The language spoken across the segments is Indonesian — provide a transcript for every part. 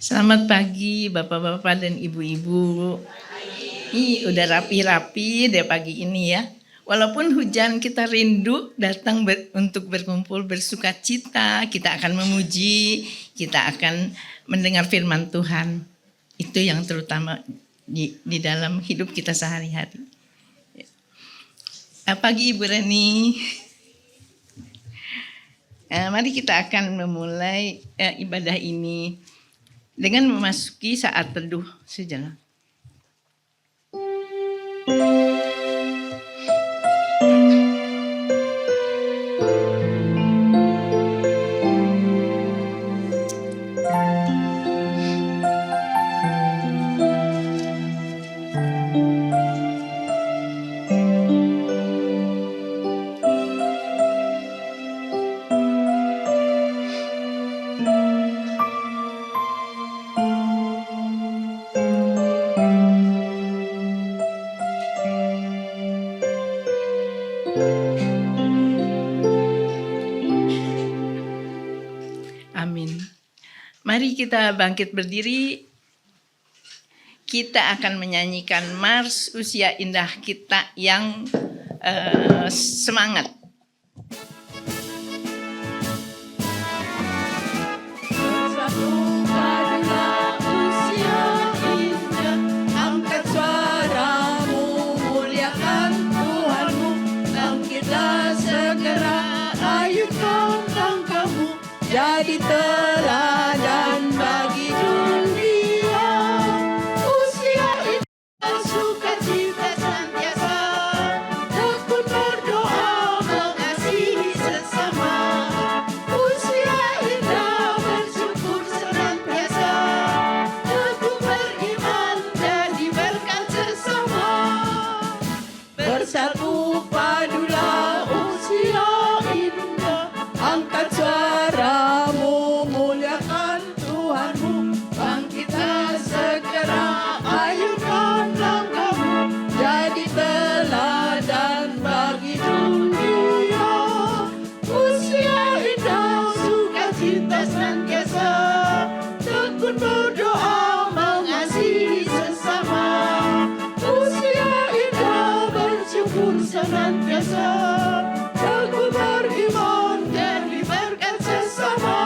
Selamat pagi Bapak-bapak dan Ibu-ibu. Udah rapi-rapi deh pagi ini ya. Walaupun hujan, kita rindu datang untuk berkumpul bersukacita. Kita akan memuji, kita akan mendengar firman Tuhan. Itu yang terutama di dalam hidup kita sehari-hari. Pagi Ibu Reni. Mari kita akan memulai ibadah ini dengan memasuki saat teduh sejenak. Mari kita bangkit berdiri, kita akan menyanyikan Mars Usia Indah kita yang semangat. Jadi teladan bagi dunia, usia indah sukacita senantiasa, tekun berdoa mengasihi sesama. Usia indah bersyukur senantiasa, teguh beriman jadi berkat sesama. Bersatu padulah usia indah, angkat suaramu muliakan Tuhanmu, bangkitlah segera ayunkan langkahmu, jadi teladan bagi dunia. Usia indah sukacita senantiasa, tekun berdoa mengasihi sesama. Usia indah bersyukur senantiasa, teguh beriman jadi berkat sesama.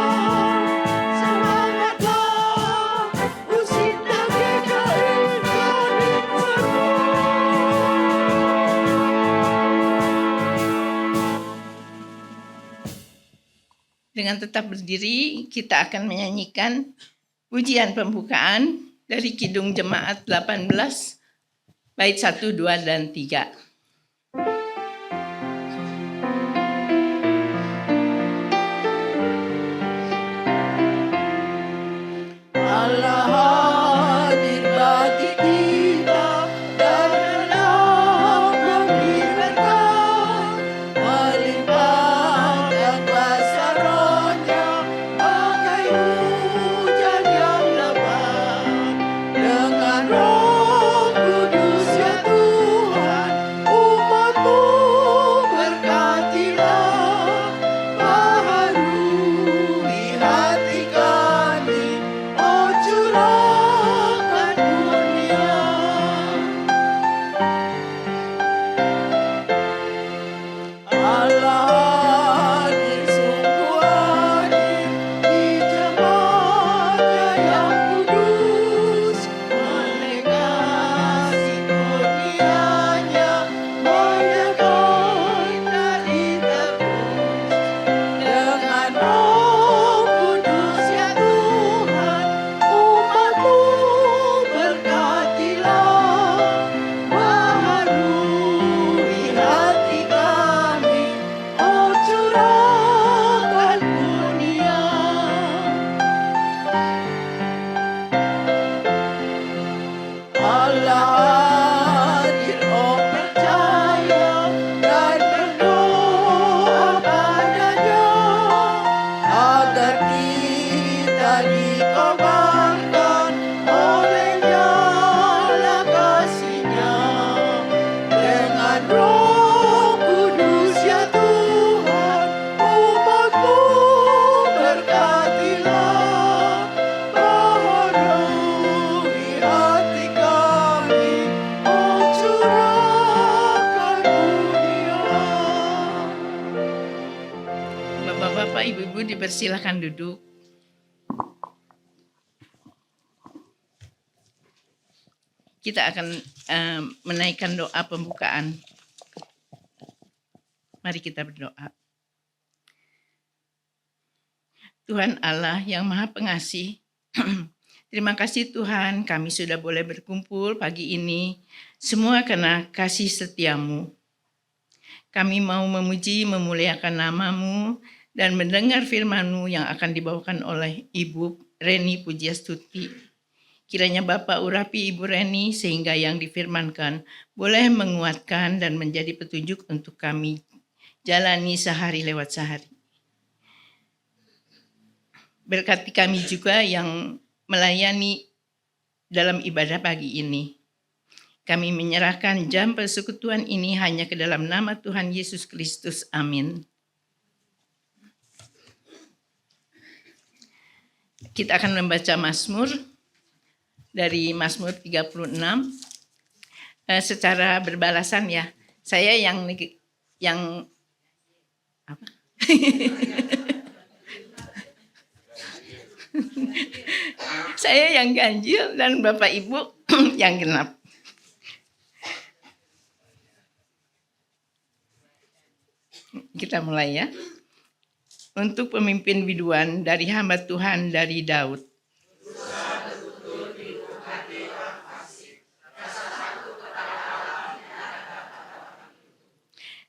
Semangatlah usia GKI Kadin Serpong. Dengan tetap berdiri, kita akan menyanyikan pujian pembukaan dari Kidung Jemaat 18, bait 1, 2, dan 3. Allah hadir bagi kita dan hendak memberi berkat, melimpahkan kuasa Roh-Nya bagai hujan yang lebat. Dengan Roh Kudus ya Tuhan, umat-Mu berkatilah, baharui hati kami, oh curahkan dipersilakan duduk. Kita akan menaikkan doa pembukaan. Mari kita berdoa. Tuhan Allah yang Maha Pengasih, terima kasih Tuhan, kami sudah boleh berkumpul pagi ini, semua karena kasih setiamu. Kami mau memuji, memuliakan nama-Mu, dan mendengar firman-Mu yang akan dibawakan oleh Ibu Reni Pujiastuti. Kiranya Bapak urapi Ibu Reni sehingga yang difirmankan boleh menguatkan dan menjadi petunjuk untuk kami jalani sehari lewat sehari. Berkati kami juga yang melayani dalam ibadah pagi ini. Kami menyerahkan jam persekutuan ini hanya ke dalam nama Tuhan Yesus Kristus. Amin. Kita akan membaca Mazmur dari Mazmur 36 secara berbalasan ya. Saya yang apa? Saya yang ganjil dan Bapak Ibu yang genap. Kita mulai ya. Untuk pemimpin biduan dari hamba Tuhan dari Daud.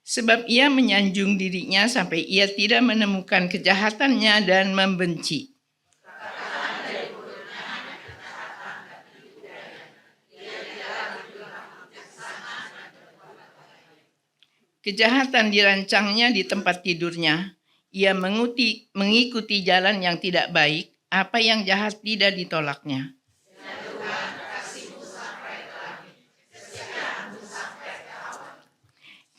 Sebab ia menyanjung dirinya sampai ia tidak menemukan kejahatannya dan membenci. Kejahatan dirancangnya di tempat tidurnya. Ia mengikuti jalan yang tidak baik, apa yang jahat tidak ditolaknya.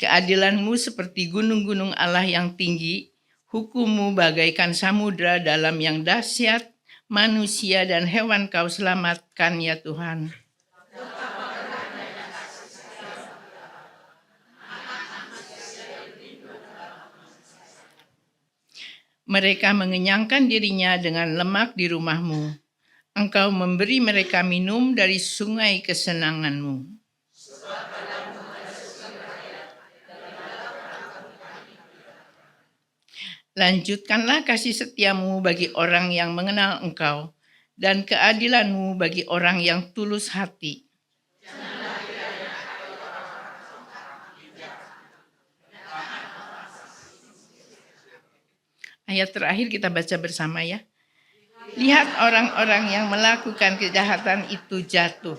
Keadilanmu seperti gunung-gunung Allah yang tinggi, hukummu bagaikan samudra dalam yang dahsyat, manusia dan hewan kau selamatkan ya Tuhan. Mereka mengenyangkan dirinya dengan lemak di rumahmu. Engkau memberi mereka minum dari sungai kesenanganmu. Lanjutkanlah kasih setiamu bagi orang yang mengenal Engkau, dan keadilanmu bagi orang yang tulus hati. Ayat terakhir kita baca bersama ya. Lihat orang-orang yang melakukan kejahatan itu jatuh.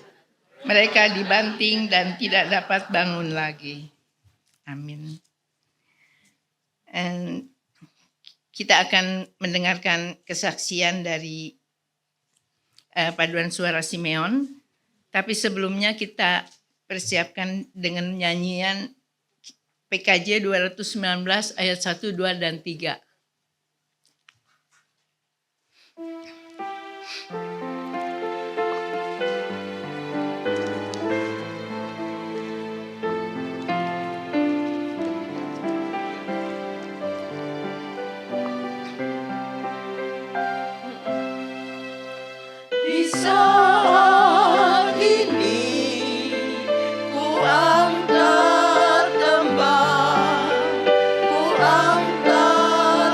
Mereka dibanting dan tidak dapat bangun lagi. Amin. Kita akan mendengarkan kesaksian dari paduan suara Simeon. Tapi sebelumnya kita persiapkan dengan nyanyian PKJ 219 ayat 1, 2, dan 3. Di saat ini ku angkat tembang, ku angkat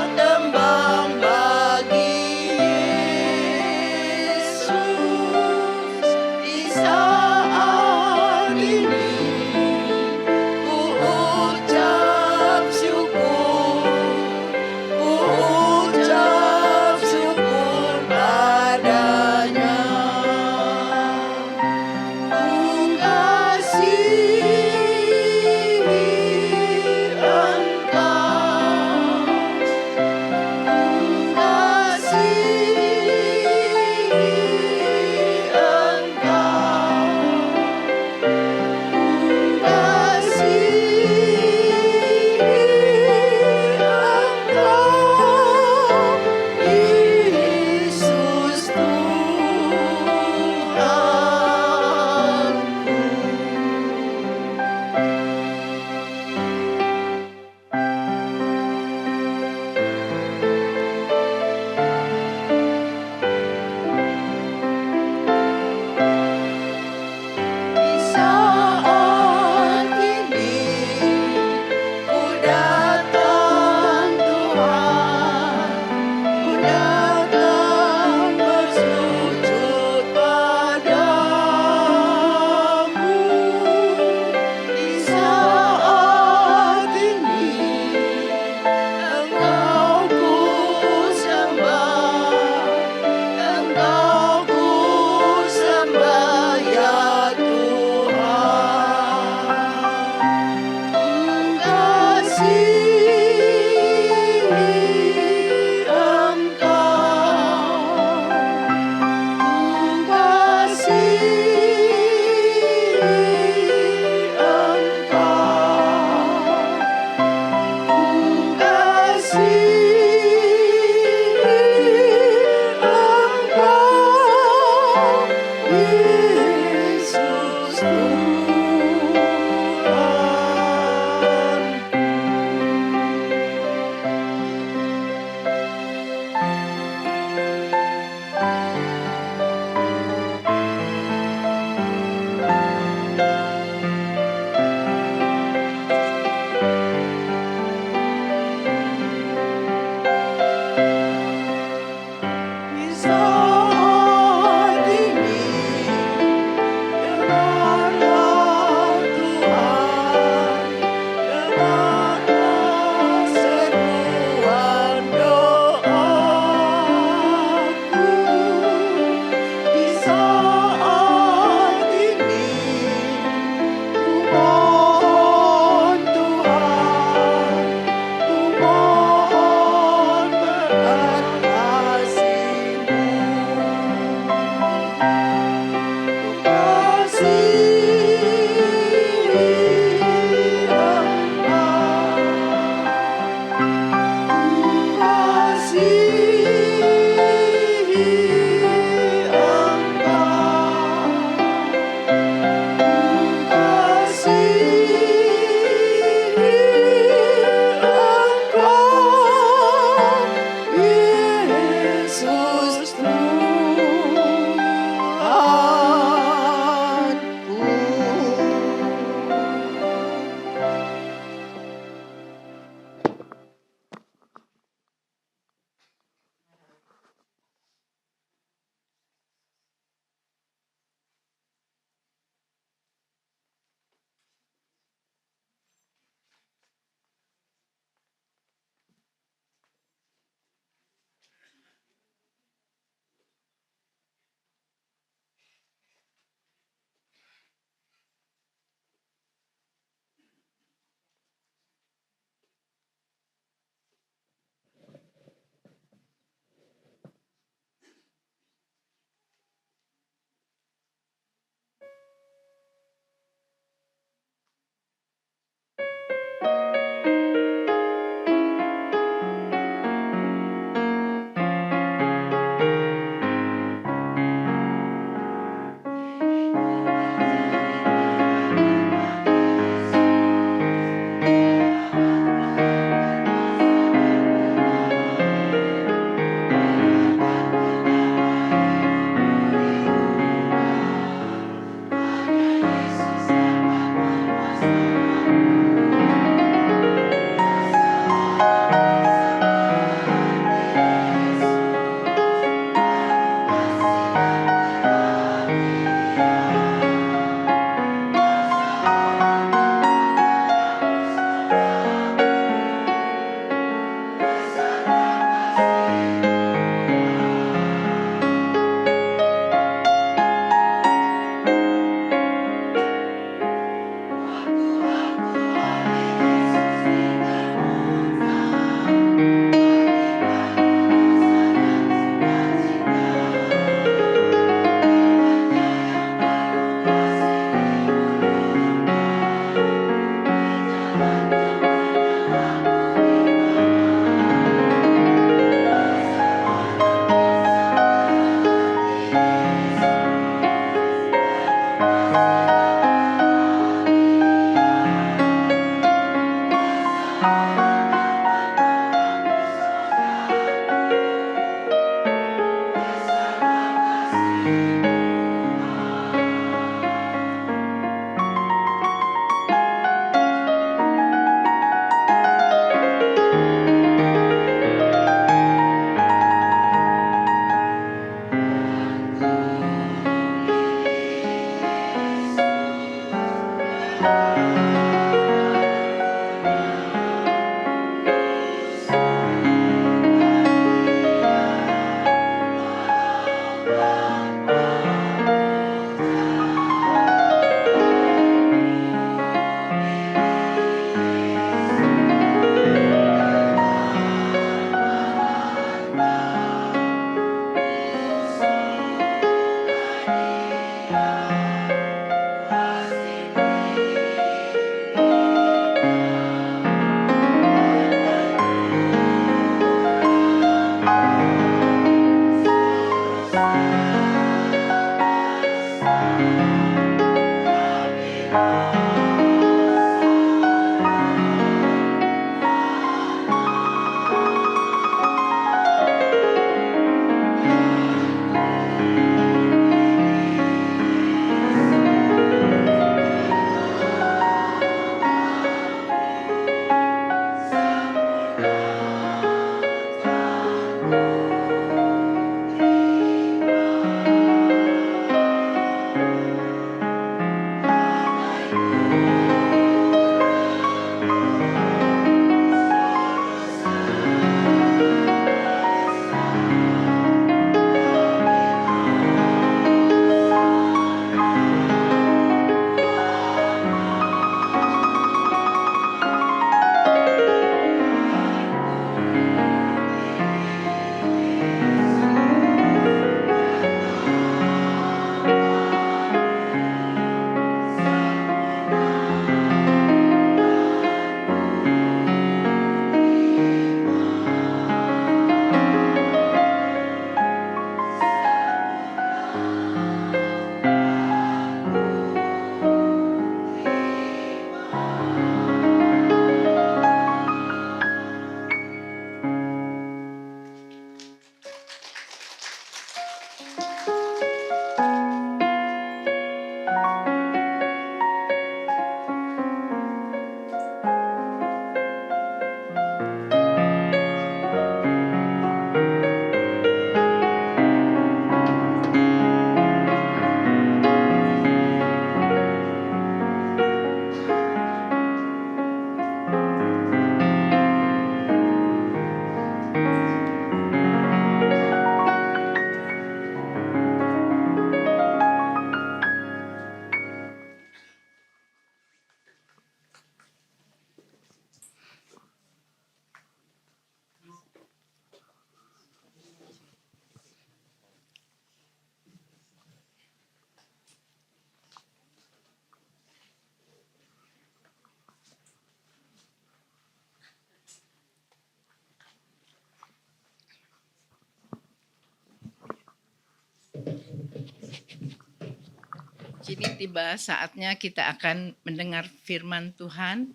Kini tiba saatnya kita akan mendengar firman Tuhan.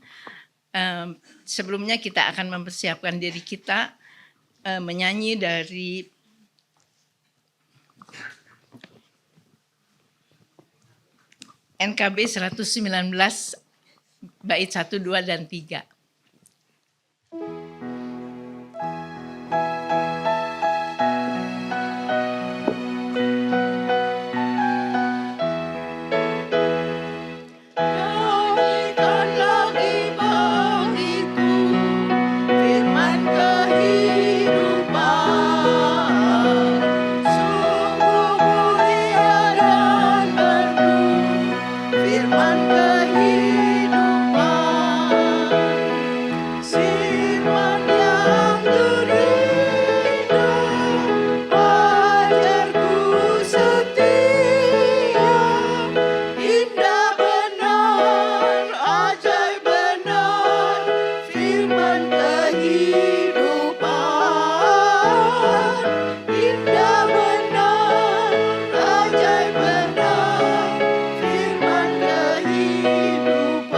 Sebelumnya kita akan mempersiapkan diri kita menyanyi dari NKB 119 bait 1, 2, dan 3. Nyanyikan lagi bagiku firman kehidupan, sungguh mulia dan merdu firman kehidupan, firman yang gerinda, ajarku setia, indah benar, ajaib benar, firman kehidupan, indah benar, ajaib benar, firman kehidupan.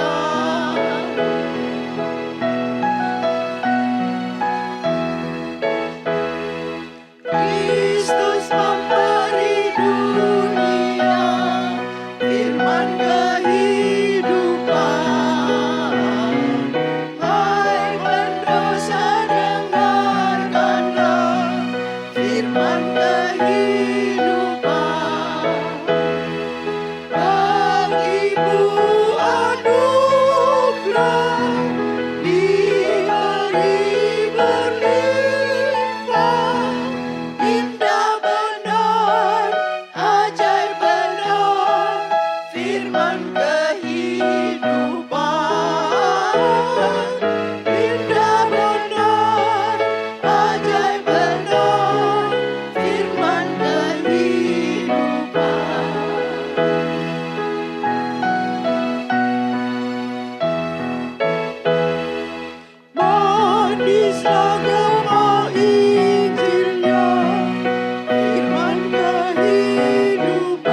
Kristus memberi dunia firman kehidupan. Hai pendosa, dengarkanlah firman kehidupan. Bagimu anugerah diberi berlimpah, indah benar, ajaib benar, firman kehidupan, indah benar, ajaib benar, firman kehidupan. Manislah gema Injilnya, firman kehidupan.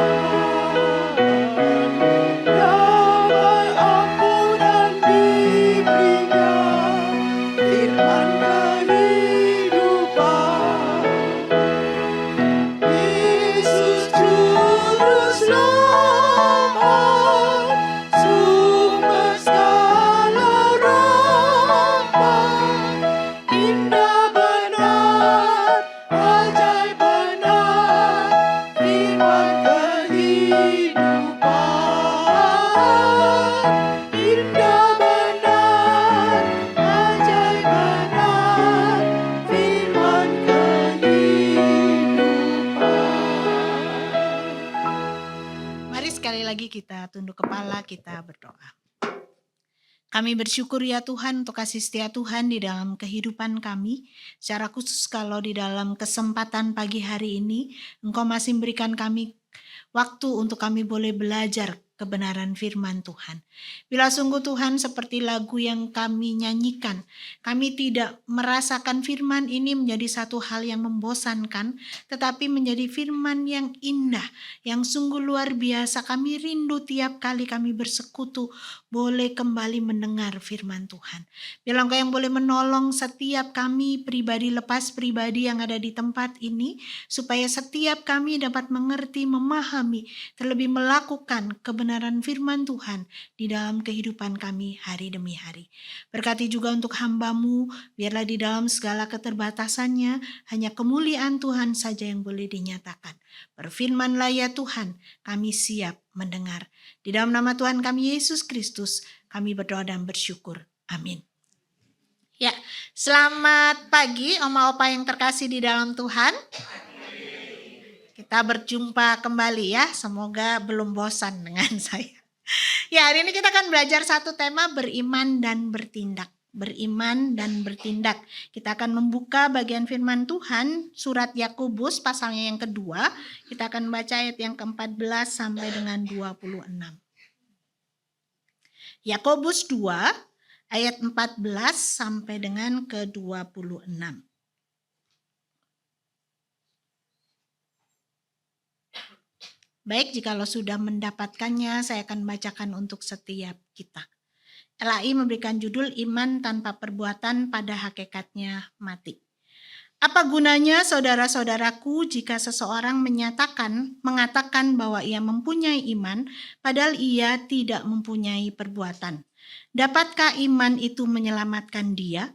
Damai ampunan diberinya, firman kehidupan. Yesus Juru Selamat, sumber segala rahmat, indah benar, ajaib benar, firman kehidupan, indah benar, ajaib benar, firman kehidupan. Mari sekali lagi kita tunduk kepala, kita berdoa. Kami bersyukur ya Tuhan untuk kasih setia Tuhan di dalam kehidupan kami. Secara khusus kalau di dalam kesempatan pagi hari ini, Engkau masih memberikan kami waktu untuk kami boleh belajar kebenaran firman Tuhan. Bila sungguh Tuhan seperti lagu yang kami nyanyikan, kami tidak merasakan firman ini menjadi satu hal yang membosankan, tetapi menjadi firman yang indah, yang sungguh luar biasa. Kami rindu tiap kali kami bersekutu, boleh kembali mendengar firman Tuhan. Bila Engkau yang boleh menolong setiap kami pribadi lepas pribadi yang ada di tempat ini, supaya setiap kami dapat mengerti, memahami, terlebih melakukan kebenaran firman Tuhan di dalam kehidupan kami hari demi hari. Berkati juga untuk hamba-Mu, biarlah di dalam segala keterbatasannya, hanya kemuliaan Tuhan saja yang boleh dinyatakan. Berfirmanlah ya Tuhan, kami siap mendengar. Di dalam nama Tuhan kami Yesus Kristus, kami berdoa dan bersyukur. Amin. Ya, selamat pagi Oma Opa yang terkasih di dalam Tuhan. Kita berjumpa kembali ya, semoga belum bosan dengan saya. Ya, hari ini kita akan belajar satu tema, beriman dan bertindak. Beriman dan bertindak. Kita akan membuka bagian firman Tuhan, surat Yakobus pasalnya yang kedua. Kita akan baca ayat yang ke-14 sampai dengan 26. Yakobus 2 ayat 14 sampai dengan ke-26. Baik, jikalau sudah mendapatkannya, saya akan bacakan untuk setiap kita. LAI memberikan judul Iman Tanpa Perbuatan pada Hakikatnya Mati. Apa gunanya saudara-saudaraku jika seseorang mengatakan bahwa ia mempunyai iman, padahal ia tidak mempunyai perbuatan? Dapatkah iman itu menyelamatkan dia?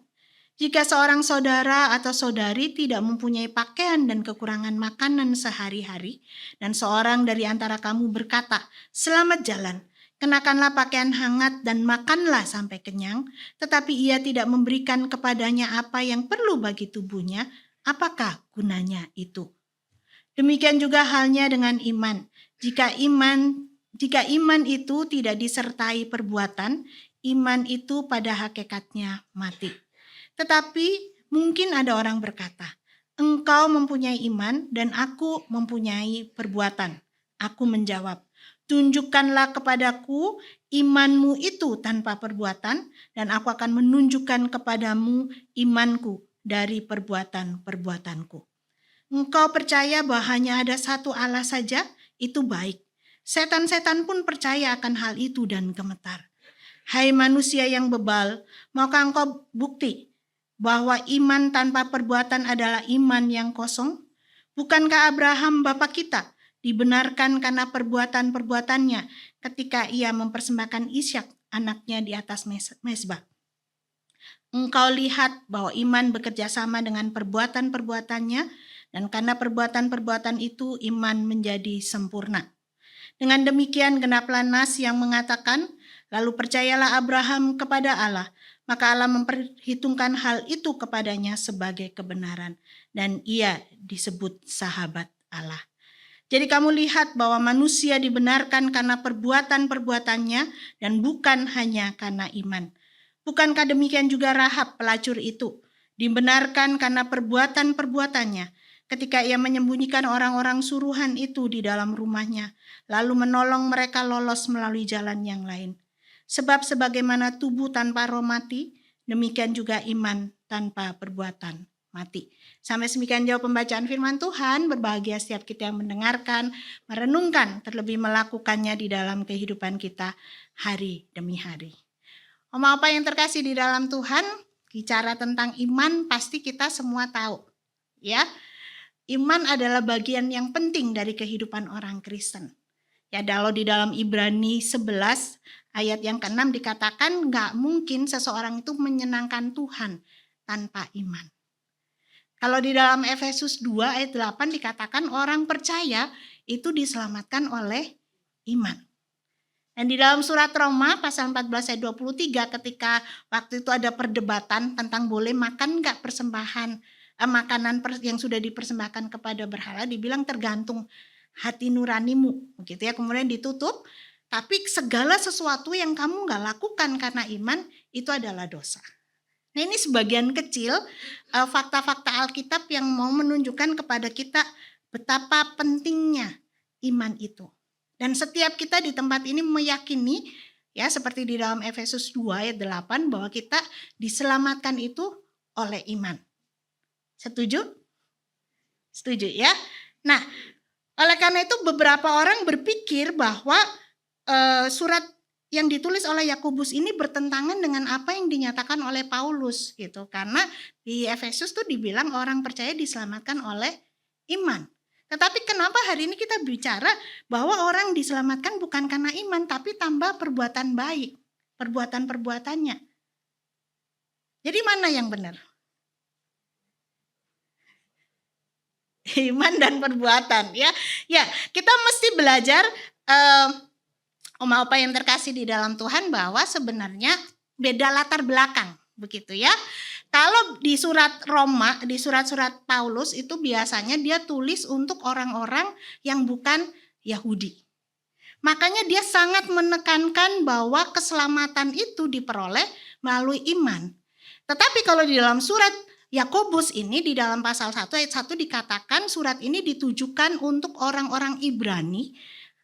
Jika seorang saudara atau saudari tidak mempunyai pakaian dan kekurangan makanan sehari-hari, dan seorang dari antara kamu berkata, "Selamat jalan, kenakanlah pakaian hangat dan makanlah sampai kenyang," tetapi ia tidak memberikan kepadanya apa yang perlu bagi tubuhnya, apakah gunanya itu? Demikian juga halnya dengan iman. Jika iman itu tidak disertai perbuatan, iman itu pada hakikatnya mati. Tetapi mungkin ada orang berkata, "Engkau mempunyai iman dan aku mempunyai perbuatan." Aku menjawab, "Tunjukkanlah kepadaku imanmu itu tanpa perbuatan, dan aku akan menunjukkan kepadamu imanku dari perbuatan-perbuatanku." Engkau percaya bahwa hanya ada satu Allah saja, itu baik. Setan-setan pun percaya akan hal itu dan gemetar. Hai manusia yang bebal, maukah engkau bukti bahwa iman tanpa perbuatan adalah iman yang kosong? Bukankah Abraham bapa kita dibenarkan karena perbuatan-perbuatannya ketika ia mempersembahkan Ishak anaknya di atas mezbah? Engkau lihat bahwa iman bekerja sama dengan perbuatan-perbuatannya, dan karena perbuatan-perbuatan itu iman menjadi sempurna. Dengan demikian genaplah nas yang mengatakan, "Lalu percayalah Abraham kepada Allah, maka Allah memperhitungkan hal itu kepadanya sebagai kebenaran, dan ia disebut sahabat Allah." Jadi kamu lihat bahwa manusia dibenarkan karena perbuatan-perbuatannya dan bukan hanya karena iman. Bukankah demikian juga Rahab pelacur itu dibenarkan karena perbuatan-perbuatannya ketika ia menyembunyikan orang-orang suruhan itu di dalam rumahnya, lalu menolong mereka lolos melalui jalan yang lain. Sebab sebagaimana tubuh tanpa roh mati, demikian juga iman tanpa perbuatan mati. Sampai demikian jauh pembacaan firman Tuhan. Berbahagia setiap kita yang mendengarkan, merenungkan, terlebih melakukannya di dalam kehidupan kita hari demi hari. Apa yang terkasih di dalam Tuhan, bicara tentang iman pasti kita semua tahu. Ya, iman adalah bagian yang penting dari kehidupan orang Kristen. Ya, kalau di dalam Ibrani 11 ayat yang ke-6 dikatakan nggak mungkin seseorang itu menyenangkan Tuhan tanpa iman. Kalau di dalam Efesus 2 ayat 8 dikatakan orang percaya itu diselamatkan oleh iman. Dan di dalam surat Roma pasal 14 ayat 23 ketika waktu itu ada perdebatan tentang boleh makan nggak persembahan makanan yang sudah dipersembahkan kepada berhala, dibilang tergantung hati nuranimu, begitu ya. Kemudian ditutup, tapi segala sesuatu yang kamu nggak lakukan karena iman itu adalah dosa. Nah, ini sebagian kecil fakta-fakta Alkitab yang mau menunjukkan kepada kita betapa pentingnya iman itu. Dan setiap kita di tempat ini meyakini, ya seperti di dalam Efesus 2 ayat 8 bahwa kita diselamatkan itu oleh iman. Setuju? Setuju ya? Nah, oleh karena itu beberapa orang berpikir bahwa surat yang ditulis oleh Yakobus ini bertentangan dengan apa yang dinyatakan oleh Paulus gitu. Karena di Efesus tuh dibilang orang percaya diselamatkan oleh iman. Tetapi kenapa hari ini kita bicara bahwa orang diselamatkan bukan karena iman tapi tambah perbuatan baik, perbuatan-perbuatannya. Jadi mana yang benar? Iman dan perbuatan ya. Ya, kita mesti belajar apa yang terkasih di dalam Tuhan bahwa sebenarnya beda latar belakang begitu ya. Kalau di surat Roma, di surat-surat Paulus itu biasanya dia tulis untuk orang-orang yang bukan Yahudi. Makanya dia sangat menekankan bahwa keselamatan itu diperoleh melalui iman. Tetapi kalau di dalam surat Yakobus ini di dalam pasal 1 ayat 1 dikatakan surat ini ditujukan untuk orang-orang Ibrani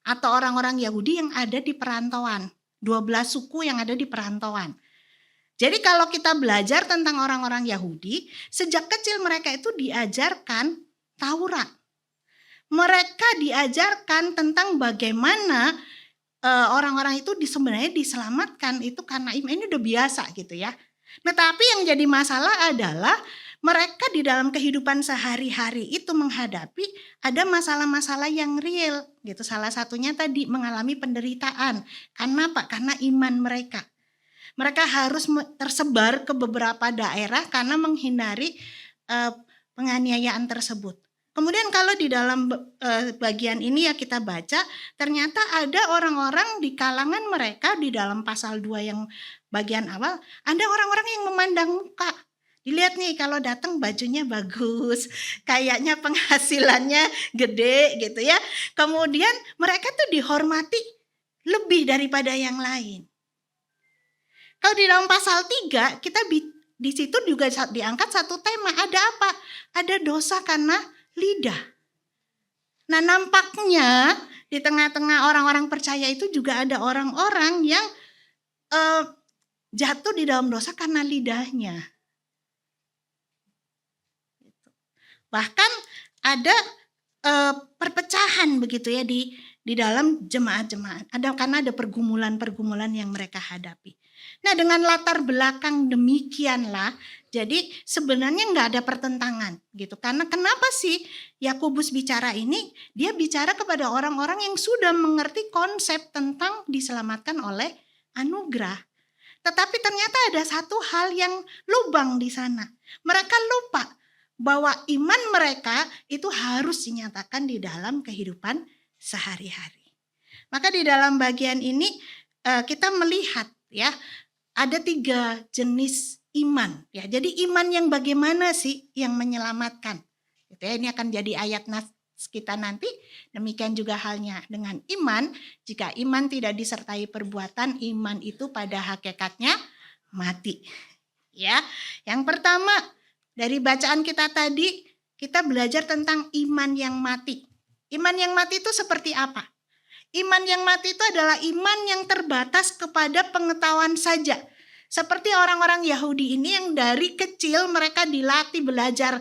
atau orang-orang Yahudi yang ada di perantauan. 12 suku yang ada di perantauan. Jadi kalau kita belajar tentang orang-orang Yahudi, sejak kecil mereka itu diajarkan Taurat. mereka diajarkan tentang bagaimana orang-orang itu sebenarnya diselamatkan itu karena iman. Ini udah biasa gitu ya. Nah, tapi yang jadi masalah adalah mereka di dalam kehidupan sehari-hari itu menghadapi ada masalah-masalah yang real gitu. Salah satunya tadi mengalami penderitaan. Karena apa? Karena iman mereka. Mereka harus tersebar ke beberapa daerah karena menghindari penganiayaan tersebut. Kemudian kalau di dalam bagian ini ya kita baca, ternyata ada orang-orang di kalangan mereka di dalam pasal 2 yang bagian awal, ada orang-orang yang memandang muka. Dilihat nih kalau datang bajunya bagus, kayaknya penghasilannya gede gitu ya. Kemudian mereka tuh dihormati lebih daripada yang lain. Kalau di dalam pasal 3 kita di situ juga diangkat satu tema, ada apa? Ada dosa karena lidah. Nah, nampaknya di tengah-tengah orang-orang percaya itu juga ada orang-orang yang jatuh di dalam dosa karena lidahnya. Bahkan ada perpecahan begitu ya di dalam jemaat-jemaat. Karena ada pergumulan-pergumulan yang mereka hadapi. Nah, dengan latar belakang demikianlah, jadi sebenarnya nggak ada pertentangan gitu. Karena kenapa sih Yakobus bicara ini? Dia bicara kepada orang-orang yang sudah mengerti konsep tentang diselamatkan oleh anugerah. Tetapi ternyata ada satu hal yang lubang di sana. Mereka lupa bahwa iman mereka itu harus dinyatakan di dalam kehidupan sehari-hari. Maka di dalam bagian ini kita melihat ya ada 3 jenis iman ya. Jadi iman yang bagaimana sih yang menyelamatkan? Gitu ya, ini akan jadi ayat nas kita nanti. Demikian juga halnya dengan iman. Jika iman tidak disertai perbuatan, iman itu pada hakikatnya mati. Ya, yang pertama dari bacaan kita tadi, kita belajar tentang iman yang mati. Iman yang mati itu seperti apa? Iman yang mati itu adalah iman yang terbatas kepada pengetahuan saja. Seperti orang-orang Yahudi ini yang dari kecil mereka dilatih belajar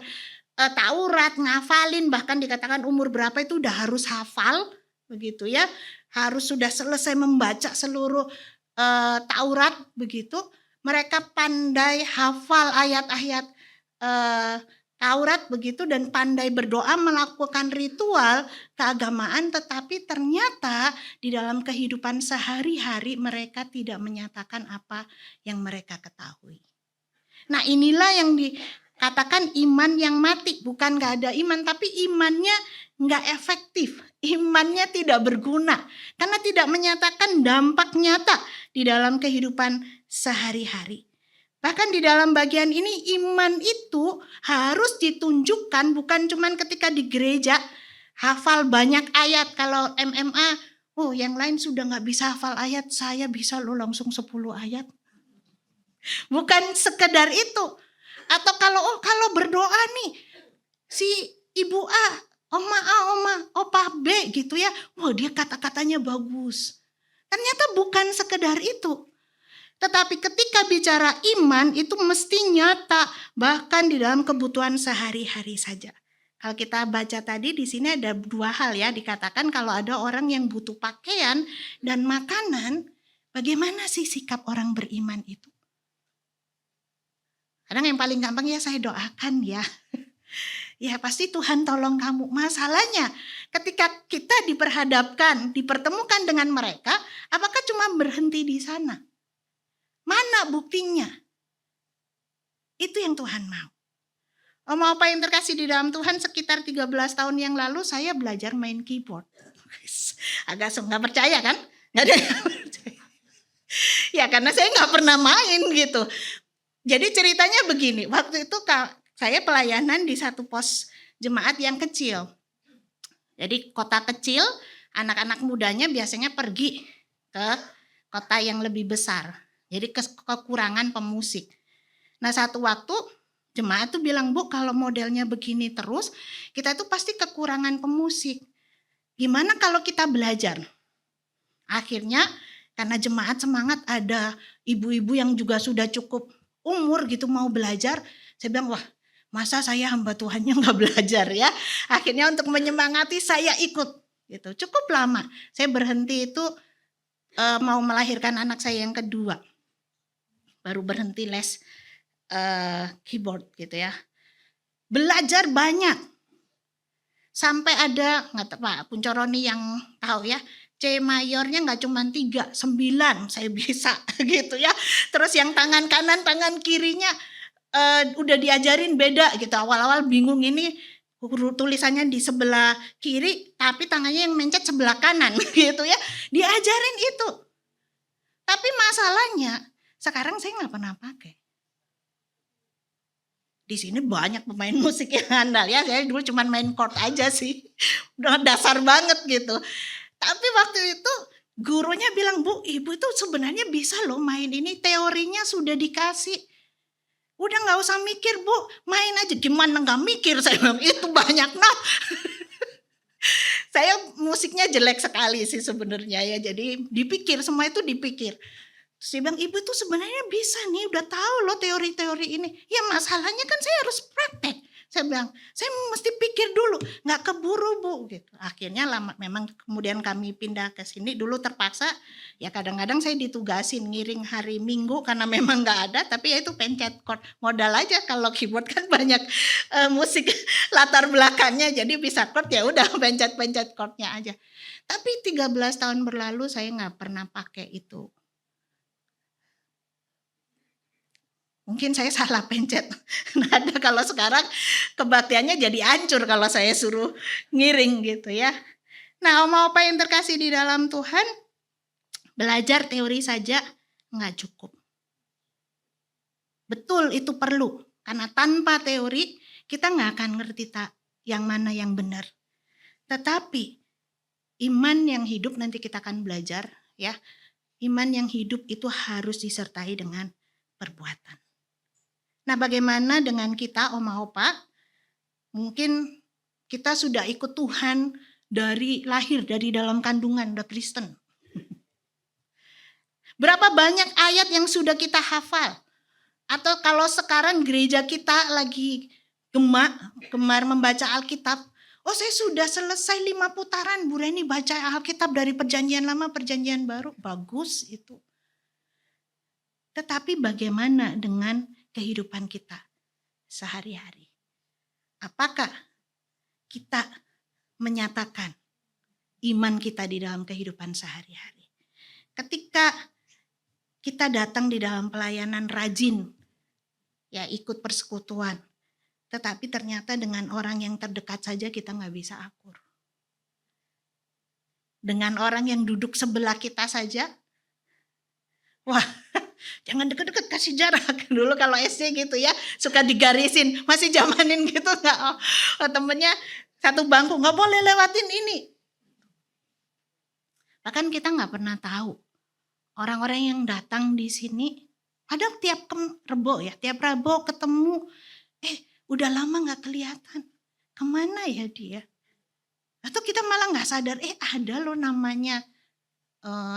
Taurat, ngafalin, bahkan dikatakan umur berapa itu udah harus hafal, begitu ya. Harus sudah selesai membaca seluruh Taurat, begitu. Mereka pandai hafal ayat-ayat Taurat begitu dan pandai berdoa melakukan ritual keagamaan, tetapi ternyata di dalam kehidupan sehari-hari mereka tidak menyatakan apa yang mereka ketahui. Nah, inilah yang dikatakan iman yang mati, bukan gak ada iman, tapi imannya gak efektif, imannya tidak berguna karena tidak menyatakan dampak nyata di dalam kehidupan sehari-hari. Bahkan di dalam bagian ini iman itu harus ditunjukkan bukan cuma ketika di gereja hafal banyak ayat. Kalau MMA, yang lain sudah gak bisa hafal ayat, saya bisa loh langsung 10 ayat. Bukan sekedar itu. Atau kalau berdoa nih, si Ibu A, Oma A, Opa B gitu ya, dia kata-katanya bagus. Ternyata bukan sekedar itu. Tetapi ketika bicara iman itu mesti nyata bahkan di dalam kebutuhan sehari-hari saja. Kalau kita baca tadi di sini ada 2 hal ya, dikatakan kalau ada orang yang butuh pakaian dan makanan, bagaimana sih sikap orang beriman itu? Kadang yang paling gampang ya saya doakan ya. Ya pasti Tuhan tolong kamu. Masalahnya ketika kita dipertemukan dengan mereka, apakah cuma berhenti di sana? Mana buktinya? Itu yang Tuhan mau. Mau apa yang terkasih di dalam Tuhan, sekitar 13 tahun yang lalu saya belajar main keyboard. Agak nggak percaya kan? Nggak ada yang percaya. Ya karena saya nggak pernah main gitu. Jadi ceritanya begini, waktu itu saya pelayanan di satu pos jemaat yang kecil. Jadi kota kecil, anak-anak mudanya biasanya pergi ke kota yang lebih besar. Jadi kekurangan pemusik. Nah satu waktu jemaat tuh bilang, Bu kalau modelnya begini terus kita itu pasti kekurangan pemusik. Gimana kalau kita belajar? Akhirnya karena jemaat semangat, ada ibu-ibu yang juga sudah cukup umur gitu mau belajar. Saya bilang wah Masa saya hamba Tuhannya nggak belajar ya? Akhirnya untuk menyemangati saya ikut gitu. Cukup lama. Saya berhenti itu mau melahirkan anak saya yang kedua. Baru berhenti les keyboard gitu ya. Belajar banyak. Sampai ada, nggak tahu Pak Puncoroni yang tahu ya, C mayornya nggak cuma 3, 9 saya bisa gitu ya. Terus yang tangan kanan, tangan kirinya udah diajarin beda gitu. Awal-awal bingung ini tulisannya di sebelah kiri, tapi tangannya yang mencet sebelah kanan gitu ya. Diajarin itu. Tapi masalahnya sekarang saya nggak pernah pakai. Di sini banyak pemain musik yang handal ya. Saya dulu cuma main chord aja sih. Udah dasar banget gitu. Tapi waktu itu gurunya bilang, "Bu, Ibu itu sebenarnya bisa loh main ini. Teorinya sudah dikasih. Udah gak usah mikir, Bu. Main aja." Gimana gak mikir? Saya bilang, itu banyak not. Saya musiknya jelek sekali sih sebenarnya ya. Jadi dipikir, semua itu dipikir. Terus dia bilang, "Ibu tuh sebenarnya bisa nih, udah tahu loh teori-teori ini." Ya masalahnya kan saya harus praktek. Saya bilang, saya mesti pikir dulu, nggak keburu Bu. Gitu. Akhirnya lama, memang kemudian kami pindah ke sini. Dulu terpaksa, ya kadang-kadang saya ditugasin ngiring hari Minggu karena memang nggak ada. Tapi ya itu pencet chord, modal aja. Kalau keyboard kan banyak musik latar belakangnya, jadi bisa chord ya udah pencet-pencet chordnya aja. Tapi 13 tahun berlalu saya nggak pernah pakai itu. Mungkin saya salah pencet nada. Kalau sekarang kebaktiannya jadi hancur kalau saya suruh ngiring gitu ya. Nah, mau apa yang terkasih di dalam Tuhan, belajar teori saja nggak cukup. Betul itu perlu, karena tanpa teori kita nggak akan ngerti yang mana yang benar. Tetapi iman yang hidup, nanti kita akan belajar ya. Iman yang hidup itu harus disertai dengan perbuatan. Nah, bagaimana dengan kita, Oma Opa? Mungkin kita sudah ikut Tuhan dari lahir, dari dalam kandungan, udah Kristen. Berapa banyak ayat yang sudah kita hafal? Atau kalau sekarang gereja kita lagi gemar membaca Alkitab. Oh, saya sudah selesai 5 putaran, Bu Reni baca Alkitab dari perjanjian lama, perjanjian baru. Bagus itu. Tetapi bagaimana dengan kehidupan kita sehari-hari? Apakah kita menyatakan iman kita di dalam kehidupan sehari-hari? Ketika kita datang di dalam pelayanan rajin, ya ikut persekutuan, tetapi ternyata dengan orang yang terdekat saja kita nggak bisa akur. Dengan orang yang duduk sebelah kita saja, wah, jangan deket-deket, kasih jarak. Dulu kalau SD gitu ya, suka digarisin, masih zamanin gitu nggak? Oh, temennya satu bangku, nggak boleh lewatin ini. Bahkan kita nggak pernah tahu orang-orang yang datang di sini. Kadang tiap Rabu ketemu, udah lama nggak kelihatan, kemana ya dia? Atau kita malah nggak sadar, ada loh namanya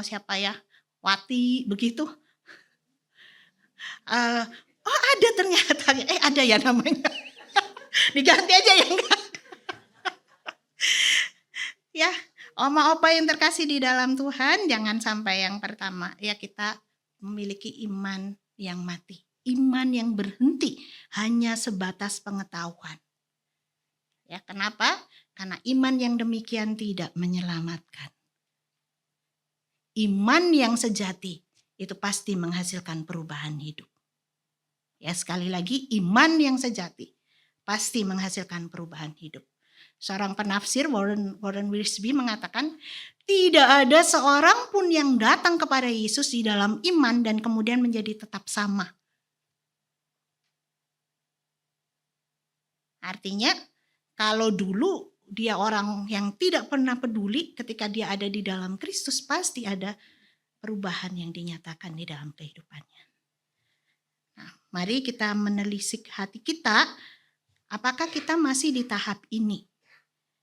siapa ya, Wati begitu. Oh ada ternyata, ada ya namanya. Diganti aja ya enggak. Ya, Oma Opa yang terkasih di dalam Tuhan, jangan sampai yang pertama ya kita memiliki iman yang mati. Iman yang berhenti hanya sebatas pengetahuan. Ya, kenapa? Karena iman yang demikian tidak menyelamatkan. Iman yang sejati itu pasti menghasilkan perubahan hidup. Ya, sekali lagi, iman yang sejati pasti menghasilkan perubahan hidup. Seorang penafsir Warren Wiersbe mengatakan, tidak ada seorang pun yang datang kepada Yesus di dalam iman dan kemudian menjadi tetap sama. Artinya, kalau dulu dia orang yang tidak pernah peduli, ketika dia ada di dalam Kristus pasti ada perubahan yang dinyatakan di dalam kehidupannya. Nah, mari kita menelisik hati kita, apakah kita masih di tahap ini?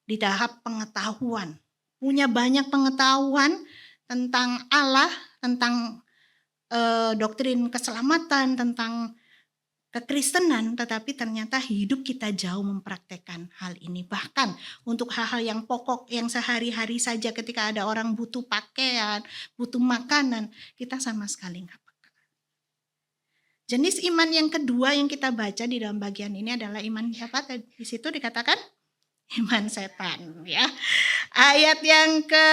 Di tahap pengetahuan, punya banyak pengetahuan tentang Allah, tentang doktrin keselamatan, tentang kekristenan, tetapi ternyata hidup kita jauh mempraktekkan hal ini. Bahkan untuk hal-hal yang pokok, yang sehari-hari saja ketika ada orang butuh pakaian, butuh makanan, kita sama sekali nggak peka. Jenis iman yang kedua yang kita baca di dalam bagian ini adalah iman siapa? Di situ dikatakan iman setan, ya. Ayat yang ke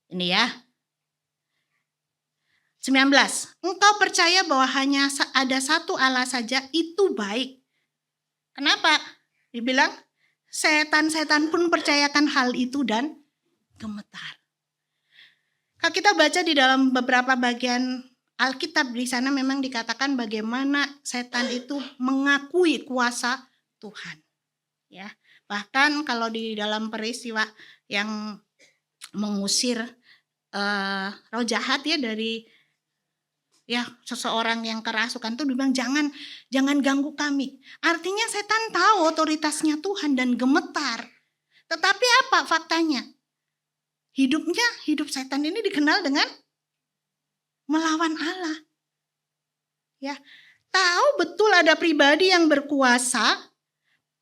ini ya, 19. Engkau percaya bahwa hanya ada satu Allah saja, itu baik. Kenapa? Dibilang setan-setan pun percayakan hal itu dan gemetar. Kalau kita baca di dalam beberapa bagian Alkitab, di sana memang dikatakan bagaimana setan itu mengakui kuasa Tuhan. Ya, bahkan kalau di dalam peristiwa yang mengusir roh jahat ya dari seseorang yang kerasukan tuh dibilang jangan ganggu kami. Artinya setan tahu otoritasnya Tuhan dan gemetar. Tetapi apa faktanya? Hidup setan ini dikenal dengan melawan Allah. Ya, tahu betul ada pribadi yang berkuasa,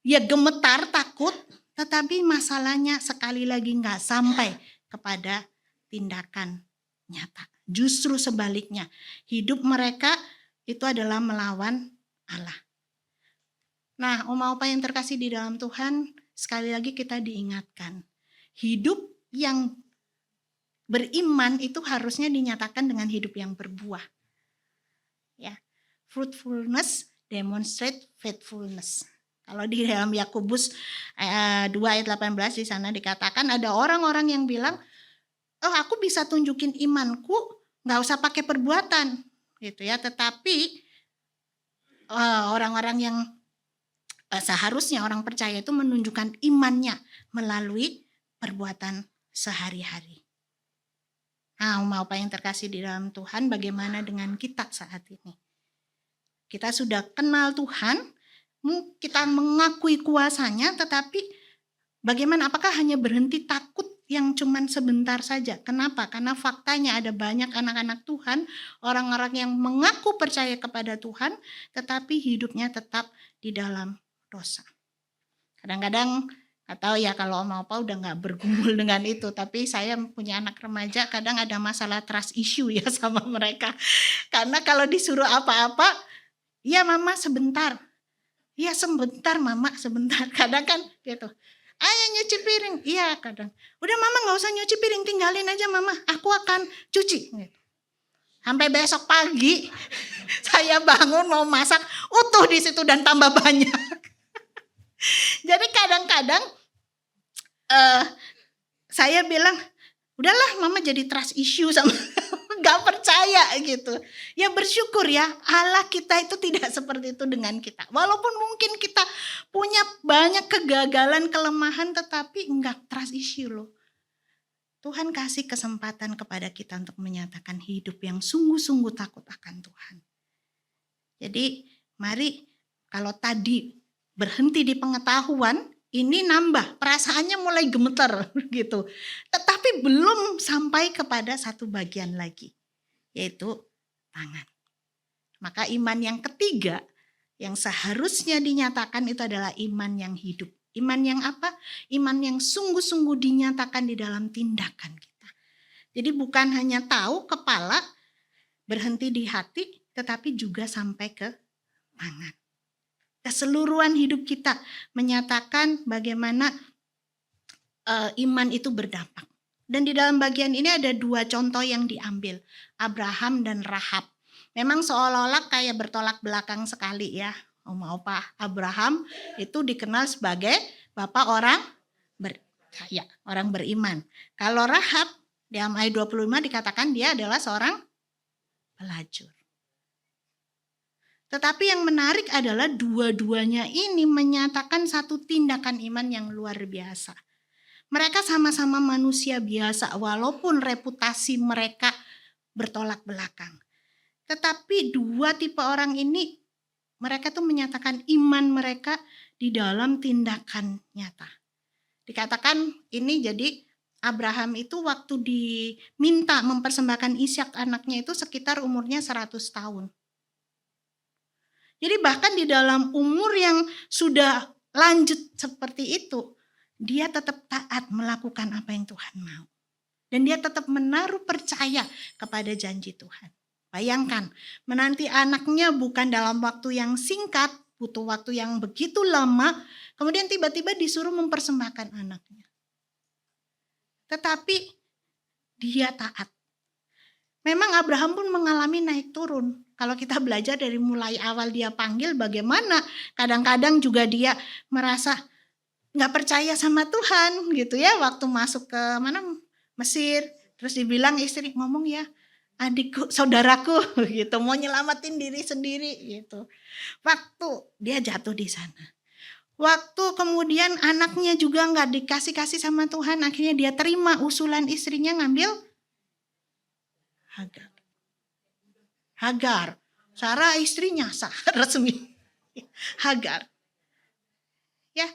ya gemetar, takut, tetapi masalahnya sekali lagi nggak sampai kepada tindakan nyata. Justru sebaliknya, hidup mereka itu adalah melawan Allah. Nah, Oma-Opa yang terkasih di dalam Tuhan, sekali lagi kita diingatkan, hidup yang beriman itu harusnya dinyatakan dengan hidup yang berbuah. Ya, fruitfulness demonstrate faithfulness. Kalau di dalam Yakobus 2 ayat 18 di sana dikatakan ada orang-orang yang bilang, oh aku bisa tunjukin imanku, nggak usah pakai perbuatan, gitu ya. Tetapi orang-orang yang seharusnya orang percaya itu menunjukkan imannya melalui perbuatan sehari-hari. Nah, Oma-Opa yang terkasih di dalam Tuhan, bagaimana dengan kita saat ini? Kita sudah kenal Tuhan, kita mengakui kuasanya, tetapi bagaimana? Apakah hanya berhenti takut yang cuman sebentar saja? Kenapa? Karena faktanya ada banyak anak-anak Tuhan, orang-orang yang mengaku percaya kepada Tuhan, tetapi hidupnya tetap di dalam dosa. Kadang-kadang nggak tahu ya kalau Oma-Opa udah nggak bergumul dengan itu, tapi saya punya anak remaja, kadang ada masalah trust issue ya sama mereka. Karena kalau disuruh apa-apa, ya mama sebentar, ya sebentar mama sebentar. Kadang kan gitu. Ayo nyuci piring, iya kadang. Udah mama nggak usah nyuci piring, tinggalin aja mama, aku akan cuci. Sampai besok pagi saya bangun mau masak, utuh di situ dan tambah banyak. Jadi kadang-kadang saya bilang, udahlah mama jadi trust issue sama gak percaya gitu. Ya bersyukur ya Allah kita itu tidak seperti itu dengan kita. Walaupun mungkin kita punya banyak kegagalan, kelemahan, tetapi enggak trust issue loh. Tuhan kasih kesempatan kepada kita untuk menyatakan hidup yang sungguh-sungguh takut akan Tuhan. Jadi mari kalau tadi berhenti di pengetahuan, ini nambah, perasaannya mulai gemeter gitu. Tetapi belum sampai kepada satu bagian lagi, yaitu tangan. Maka iman yang ketiga yang seharusnya dinyatakan itu adalah iman yang hidup. Iman yang apa? Iman yang sungguh-sungguh dinyatakan di dalam tindakan kita. Jadi bukan hanya tahu kepala, berhenti di hati, tetapi juga sampai ke tangan. Keseluruhan hidup kita menyatakan bagaimana iman itu berdampak. Dan di dalam bagian ini ada dua contoh yang diambil, Abraham dan Rahab. Memang seolah-olah kayak bertolak belakang sekali ya, Oma-Opa. Abraham itu dikenal sebagai bapak orang percaya, orang beriman. Kalau Rahab di ayat 25 dikatakan dia adalah seorang pelacur. Tetapi yang menarik adalah dua-duanya ini menyatakan satu tindakan iman yang luar biasa. Mereka sama-sama manusia biasa walaupun reputasi mereka bertolak belakang. Tetapi dua tipe orang ini mereka tuh menyatakan iman mereka di dalam tindakan nyata. Dikatakan ini jadi Abraham itu waktu diminta mempersembahkan Ishak anaknya itu sekitar umurnya 100 tahun. Jadi bahkan di dalam umur yang sudah lanjut seperti itu, dia tetap taat melakukan apa yang Tuhan mau. Dan dia tetap menaruh percaya kepada janji Tuhan. Bayangkan, menanti anaknya bukan dalam waktu yang singkat, butuh waktu yang begitu lama, kemudian tiba-tiba disuruh mempersembahkan anaknya. Tetapi dia taat. Memang Abraham pun mengalami naik turun. Kalau kita belajar dari mulai awal dia panggil bagaimana, kadang-kadang juga dia merasa nggak percaya sama Tuhan gitu ya, waktu masuk ke mana Mesir, terus dibilang istri ngomong ya, adikku, saudaraku gitu, mau nyelamatin diri sendiri gitu. Waktu dia jatuh di sana. Waktu kemudian anaknya juga nggak dikasih-kasih sama Tuhan, akhirnya dia terima usulan istrinya ngambil Hagar. Sarah istrinya sah resmi. Hagar. Ya,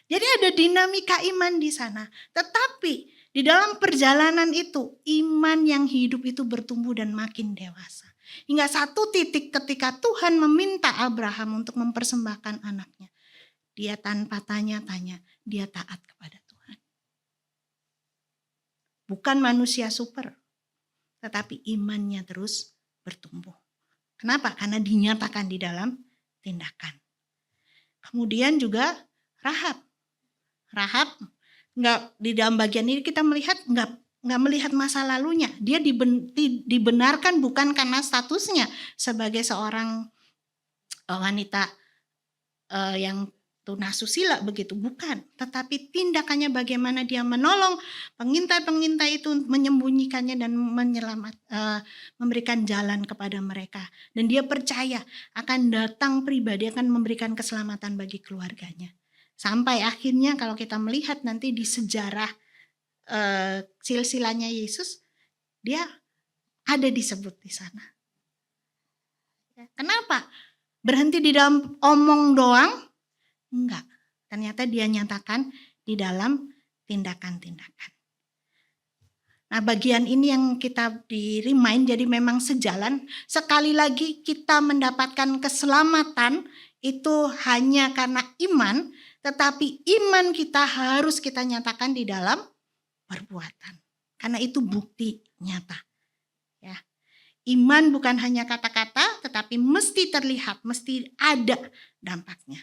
jadi ada dinamika iman di sana. Tetapi di dalam perjalanan itu, iman yang hidup itu bertumbuh dan makin dewasa. Hingga satu titik ketika Tuhan meminta Abraham untuk mempersembahkan anaknya. Dia tanpa tanya-tanya, dia taat kepada Tuhan. Bukan manusia super, tetapi imannya terus bertumbuh. Kenapa? Karena dinyatakan di dalam tindakan. Kemudian juga Rahab nggak, di dalam bagian ini kita melihat nggak melihat masa lalunya. Dia dibenarkan bukan karena statusnya sebagai seorang wanita yang tunasusila begitu, bukan. Tetapi tindakannya bagaimana dia menolong pengintai-pengintai itu, menyembunyikannya dan memberikan jalan kepada mereka. Dan dia percaya akan datang pribadi, akan memberikan keselamatan bagi keluarganya. Sampai akhirnya kalau kita melihat nanti di sejarah silsilahnya Yesus, dia ada disebut di sana. Kenapa? Berhenti di dalam omong doang? Enggak. Ternyata dia nyatakan di dalam tindakan-tindakan. Nah, bagian ini yang kita di-remind, jadi memang sejalan. Sekali lagi kita mendapatkan keselamatan itu hanya karena iman, tetapi iman kita harus kita nyatakan di dalam perbuatan. Karena itu bukti nyata. Ya. Iman bukan hanya kata-kata, tetapi mesti terlihat, mesti ada dampaknya.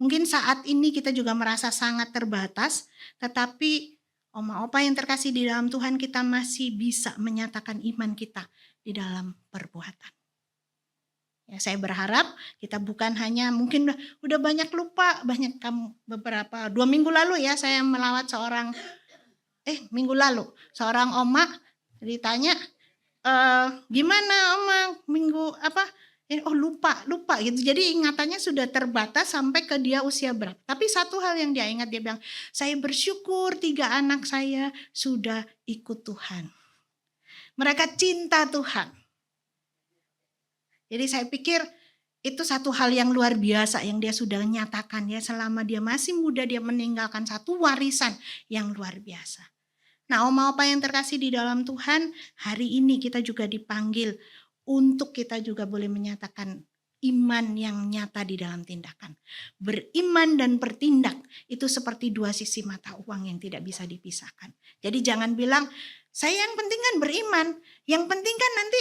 Mungkin saat ini kita juga merasa sangat terbatas, tetapi oma-opa yang terkasih di dalam Tuhan, kita masih bisa menyatakan iman kita di dalam perbuatan. Ya, saya berharap kita bukan hanya, mungkin udah banyak lupa, banyak beberapa 2 minggu lalu ya saya melawat seorang oma ditanya, gimana oma minggu apa? Oh lupa gitu. Jadi ingatannya sudah terbatas sampai ke dia usia berapa. Tapi satu hal yang dia ingat, dia bilang, saya bersyukur 3 anak saya sudah ikut Tuhan. Mereka cinta Tuhan. Jadi saya pikir itu satu hal yang luar biasa yang dia sudah nyatakan ya, selama dia masih muda dia meninggalkan satu warisan yang luar biasa. Nah, oma-opa yang terkasih di dalam Tuhan, hari ini kita juga dipanggil untuk kita juga boleh menyatakan iman yang nyata di dalam tindakan. Beriman dan bertindak itu seperti 2 sisi mata uang yang tidak bisa dipisahkan. Jadi jangan bilang, saya yang penting kan beriman, yang penting kan nanti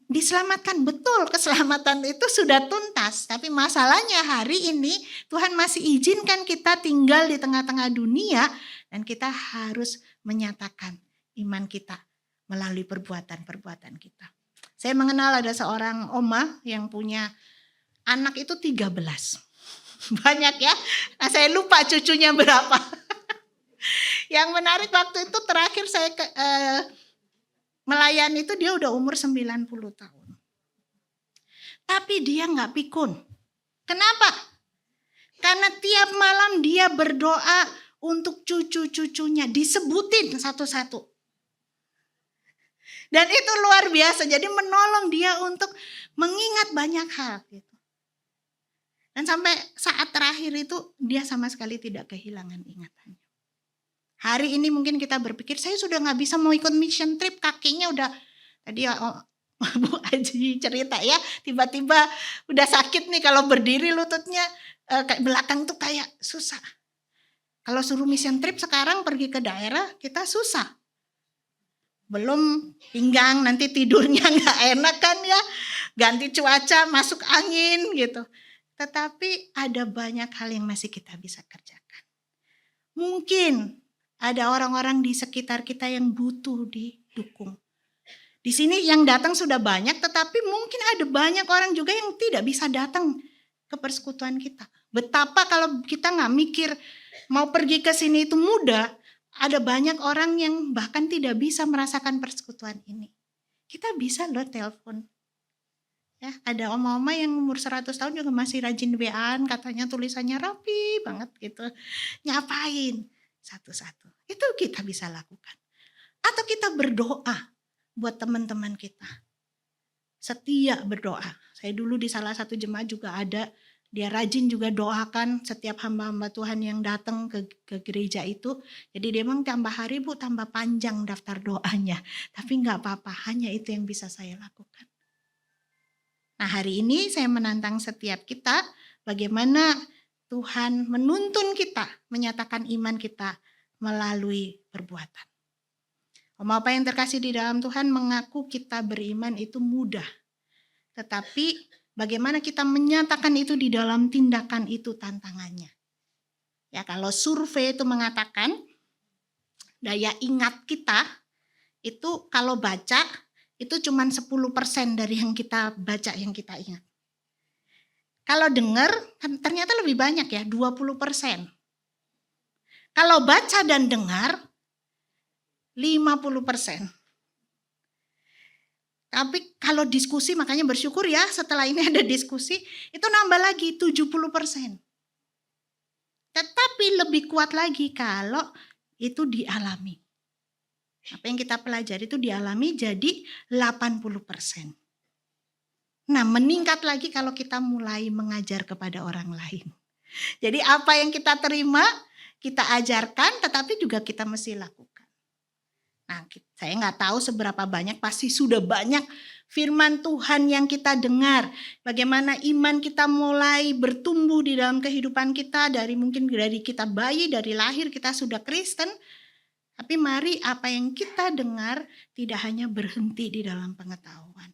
diselamatkan. Betul, keselamatan itu sudah tuntas. Tapi masalahnya hari ini Tuhan masih izinkan kita tinggal di tengah-tengah dunia dan kita harus menyatakan iman kita melalui perbuatan-perbuatan kita. Saya mengenal ada seorang oma yang punya anak itu 13. Banyak ya. Nah, saya lupa cucunya berapa. Yang menarik waktu itu terakhir saya melayani itu dia udah umur 90 tahun. Tapi dia gak pikun. Kenapa? Karena tiap malam dia berdoa untuk cucu-cucunya, disebutin satu-satu. Dan itu luar biasa, jadi menolong dia untuk mengingat banyak hal gitu. Dan sampai saat terakhir itu dia sama sekali tidak kehilangan ingatannya. Hari ini mungkin kita berpikir, saya sudah gak bisa mau ikut mission trip, kakinya udah, tadi Bu Aji cerita ya, tiba-tiba udah sakit nih kalau berdiri lututnya, kayak belakang tuh kayak susah. Kalau suruh mission trip sekarang pergi ke daerah, kita susah. Belum pinggang, nanti tidurnya gak enak kan ya, ganti cuaca, masuk angin gitu. Tetapi ada banyak hal yang masih kita bisa kerjakan. Mungkin ada orang-orang di sekitar kita yang butuh didukung. Di sini yang datang sudah banyak, tetapi mungkin ada banyak orang juga yang tidak bisa datang ke persekutuan kita. Betapa kalau kita gak mikir mau pergi ke sini itu mudah, ada banyak orang yang bahkan tidak bisa merasakan persekutuan ini. Kita bisa loh telepon. Ya, ada oma-oma yang umur 100 tahun juga masih rajin WA-an, katanya tulisannya rapi banget gitu. Nyapain satu-satu. Itu kita bisa lakukan. Atau kita berdoa buat teman-teman kita. Setia berdoa. Saya dulu di salah satu jemaat juga ada, dia rajin juga doakan setiap hamba-hamba Tuhan yang datang ke gereja itu. Jadi dia memang tambah hari Bu, tambah panjang daftar doanya. Tapi gak apa-apa, hanya itu yang bisa saya lakukan. Nah hari ini saya menantang setiap kita, bagaimana Tuhan menuntun kita, menyatakan iman kita melalui perbuatan. Apa yang terkasih di dalam Tuhan, mengaku kita beriman itu mudah. Tetapi bagaimana kita menyatakan itu di dalam tindakan itu tantangannya. Ya, kalau survei itu mengatakan daya ingat kita itu kalau baca itu cuma 10% dari yang kita baca yang kita ingat. Kalau dengar ternyata lebih banyak ya, 20%. Kalau baca dan dengar 50%. Tapi kalau diskusi, makanya bersyukur ya setelah ini ada diskusi, itu nambah lagi 70%. Tetapi lebih kuat lagi kalau itu dialami. Apa yang kita pelajari itu dialami jadi 80%. Nah meningkat lagi kalau kita mulai mengajar kepada orang lain. Jadi apa yang kita terima, kita ajarkan, tetapi juga kita mesti lakukan. Nah saya nggak tahu seberapa banyak, pasti sudah banyak firman Tuhan yang kita dengar. Bagaimana iman kita mulai bertumbuh di dalam kehidupan kita, mungkin dari kita bayi, dari lahir kita sudah Kristen. Tapi mari apa yang kita dengar tidak hanya berhenti di dalam pengetahuan.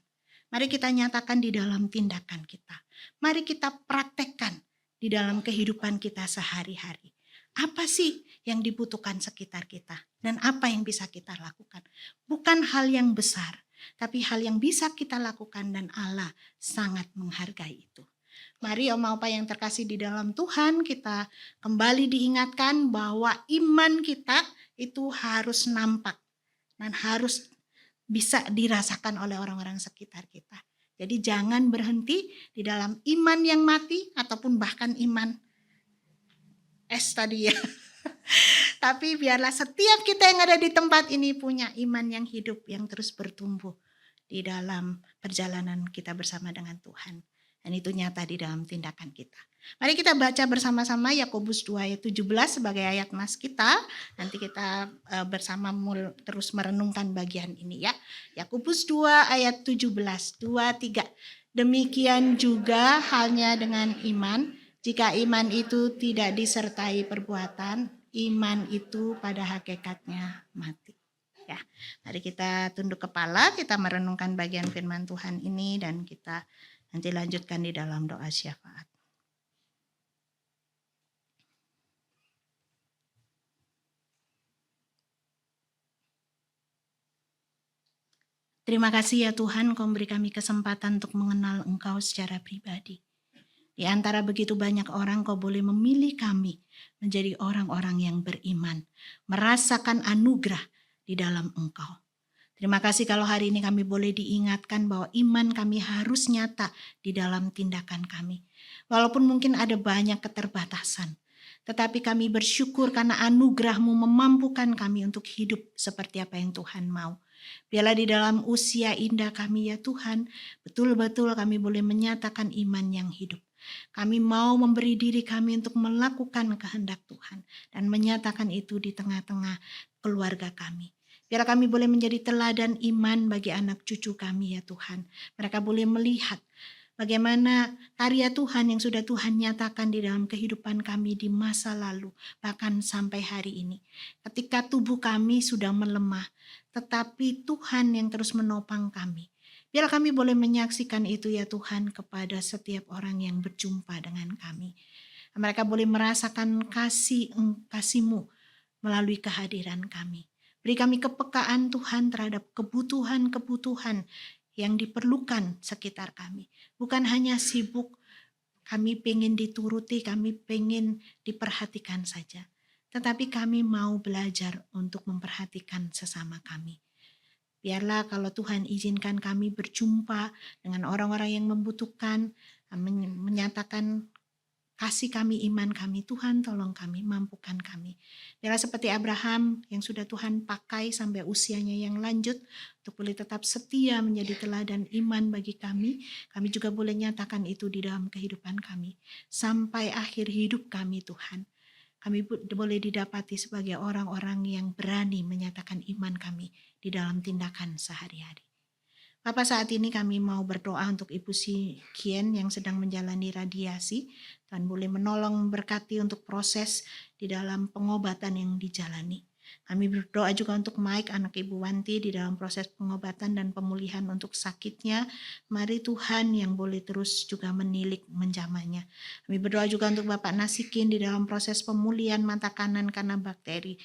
Mari kita nyatakan di dalam tindakan kita. Mari kita praktekkan di dalam kehidupan kita sehari-hari. Apa sih yang dibutuhkan sekitar kita? Dan apa yang bisa kita lakukan? Bukan hal yang besar, tapi hal yang bisa kita lakukan dan Allah sangat menghargai itu. Mari Oma-Opa yang terkasih di dalam Tuhan, kita kembali diingatkan bahwa iman kita itu harus nampak dan harus bisa dirasakan oleh orang-orang sekitar kita. Jadi jangan berhenti di dalam iman yang mati ataupun bahkan iman es tadi ya. Tapi biarlah setiap kita yang ada di tempat ini punya iman yang hidup, yang terus bertumbuh di dalam perjalanan kita bersama dengan Tuhan. Dan itu nyata di dalam tindakan kita. Mari kita baca bersama-sama Yakobus 2 ayat 17 sebagai ayat mas kita. Nanti kita bersama terus merenungkan bagian ini ya. Yakobus 2 ayat 17, 2, 3. Demikian juga halnya dengan iman. Jika iman itu tidak disertai perbuatan, iman itu pada hakikatnya mati. Ya, mari kita tunduk kepala, kita merenungkan bagian firman Tuhan ini dan kita nanti lanjutkan di dalam doa syafaat. Terima kasih ya Tuhan, Kau beri kami kesempatan untuk mengenal Engkau secara pribadi. Di antara begitu banyak orang, Kau boleh memilih kami menjadi orang-orang yang beriman, merasakan anugerah di dalam Engkau. Terima kasih kalau hari ini kami boleh diingatkan bahwa iman kami harus nyata di dalam tindakan kami. Walaupun mungkin ada banyak keterbatasan, tetapi kami bersyukur karena anugerah-Mu memampukan kami untuk hidup seperti apa yang Tuhan mau. Biarlah di dalam usia indah kami ya Tuhan, betul-betul kami boleh menyatakan iman yang hidup. Kami mau memberi diri kami untuk melakukan kehendak Tuhan dan menyatakan itu di tengah-tengah keluarga kami. Biar kami boleh menjadi teladan iman bagi anak cucu kami ya Tuhan. Mereka boleh melihat bagaimana karya Tuhan yang sudah Tuhan nyatakan di dalam kehidupan kami di masa lalu, bahkan sampai hari ini. Ketika tubuh kami sudah melemah, tetapi Tuhan yang terus menopang kami. Biar kami boleh menyaksikan itu ya Tuhan kepada setiap orang yang berjumpa dengan kami. Mereka boleh merasakan kasih-Mu melalui kehadiran kami. Beri kami kepekaan Tuhan terhadap kebutuhan-kebutuhan yang diperlukan sekitar kami. Bukan hanya sibuk, kami pengen dituruti, kami pengen diperhatikan saja. Tetapi kami mau belajar untuk memperhatikan sesama kami. Biarlah kalau Tuhan izinkan kami berjumpa dengan orang-orang yang membutuhkan, menyatakan kasih kami, iman kami, Tuhan tolong kami, mampukan kami. Biarlah seperti Abraham yang sudah Tuhan pakai sampai usianya yang lanjut, untuk boleh tetap setia menjadi teladan iman bagi kami juga boleh nyatakan itu di dalam kehidupan kami. Sampai akhir hidup kami Tuhan. Kami boleh didapati sebagai orang-orang yang berani menyatakan iman kami di dalam tindakan sehari-hari. Bapak, saat ini kami mau berdoa untuk Ibu Kien yang sedang menjalani radiasi. Tuhan boleh menolong memberkati untuk proses di dalam pengobatan yang dijalani. Kami berdoa juga untuk Mike, anak Ibu Wanti, di dalam proses pengobatan dan pemulihan untuk sakitnya. Mari Tuhan yang boleh terus juga menilik menjamahnya. Kami berdoa juga untuk Bapak Nasikin di dalam proses pemulihan mata kanan karena bakteri.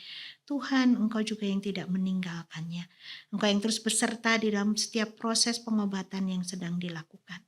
Tuhan, Engkau juga yang tidak meninggalkannya. Engkau yang terus beserta di dalam setiap proses pengobatan yang sedang dilakukan.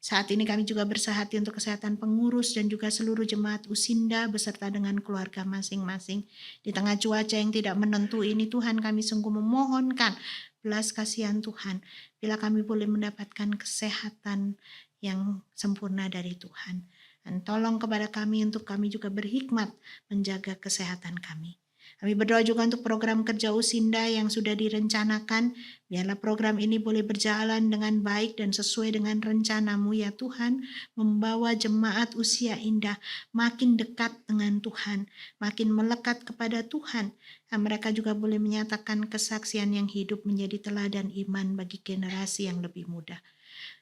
Saat ini kami juga bersahati untuk kesehatan pengurus dan juga seluruh jemaat Usinda beserta dengan keluarga masing-masing. Di tengah cuaca yang tidak menentu ini, Tuhan, kami sungguh memohonkan belas kasihan Tuhan. Bila kami boleh mendapatkan kesehatan yang sempurna dari Tuhan. Dan tolong kepada kami untuk kami juga berhikmat menjaga kesehatan kami. Kami berdoa juga untuk program kerja Usinda yang sudah direncanakan. Biarlah program ini boleh berjalan dengan baik dan sesuai dengan rencana-Mu ya Tuhan. Membawa jemaat usia indah makin dekat dengan Tuhan. Makin melekat kepada Tuhan. Dan mereka juga boleh menyatakan kesaksian yang hidup menjadi teladan iman bagi generasi yang lebih muda.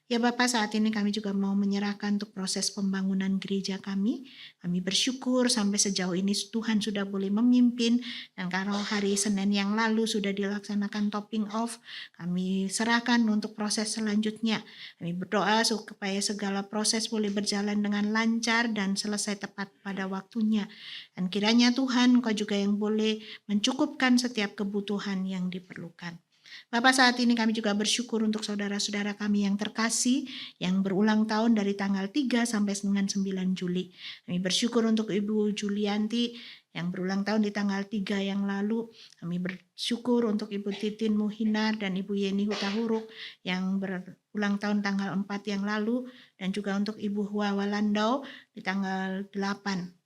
Ya Bapak, saat ini kami juga mau menyerahkan untuk proses pembangunan gereja kami. Kami bersyukur sampai sejauh ini Tuhan sudah boleh memimpin. Dan kalau hari Senin yang lalu sudah dilaksanakan topping off, kami serahkan untuk proses selanjutnya. Kami berdoa supaya segala proses boleh berjalan dengan lancar dan selesai tepat pada waktunya. Dan kiranya Tuhan, Engkau juga yang boleh mencukupkan setiap kebutuhan yang diperlukan. Bapak, saat ini kami juga bersyukur untuk saudara-saudara kami yang terkasih yang berulang tahun dari tanggal 3 sampai dengan 9 Juli. Kami bersyukur untuk Ibu Julianti yang berulang tahun di tanggal 3 yang lalu. Kami bersyukur untuk Ibu Titin Muhinar dan Ibu Yeni Hutahuruk yang berulang tahun tanggal 4 yang lalu. Dan juga untuk Ibu Hua Walandau di tanggal 8.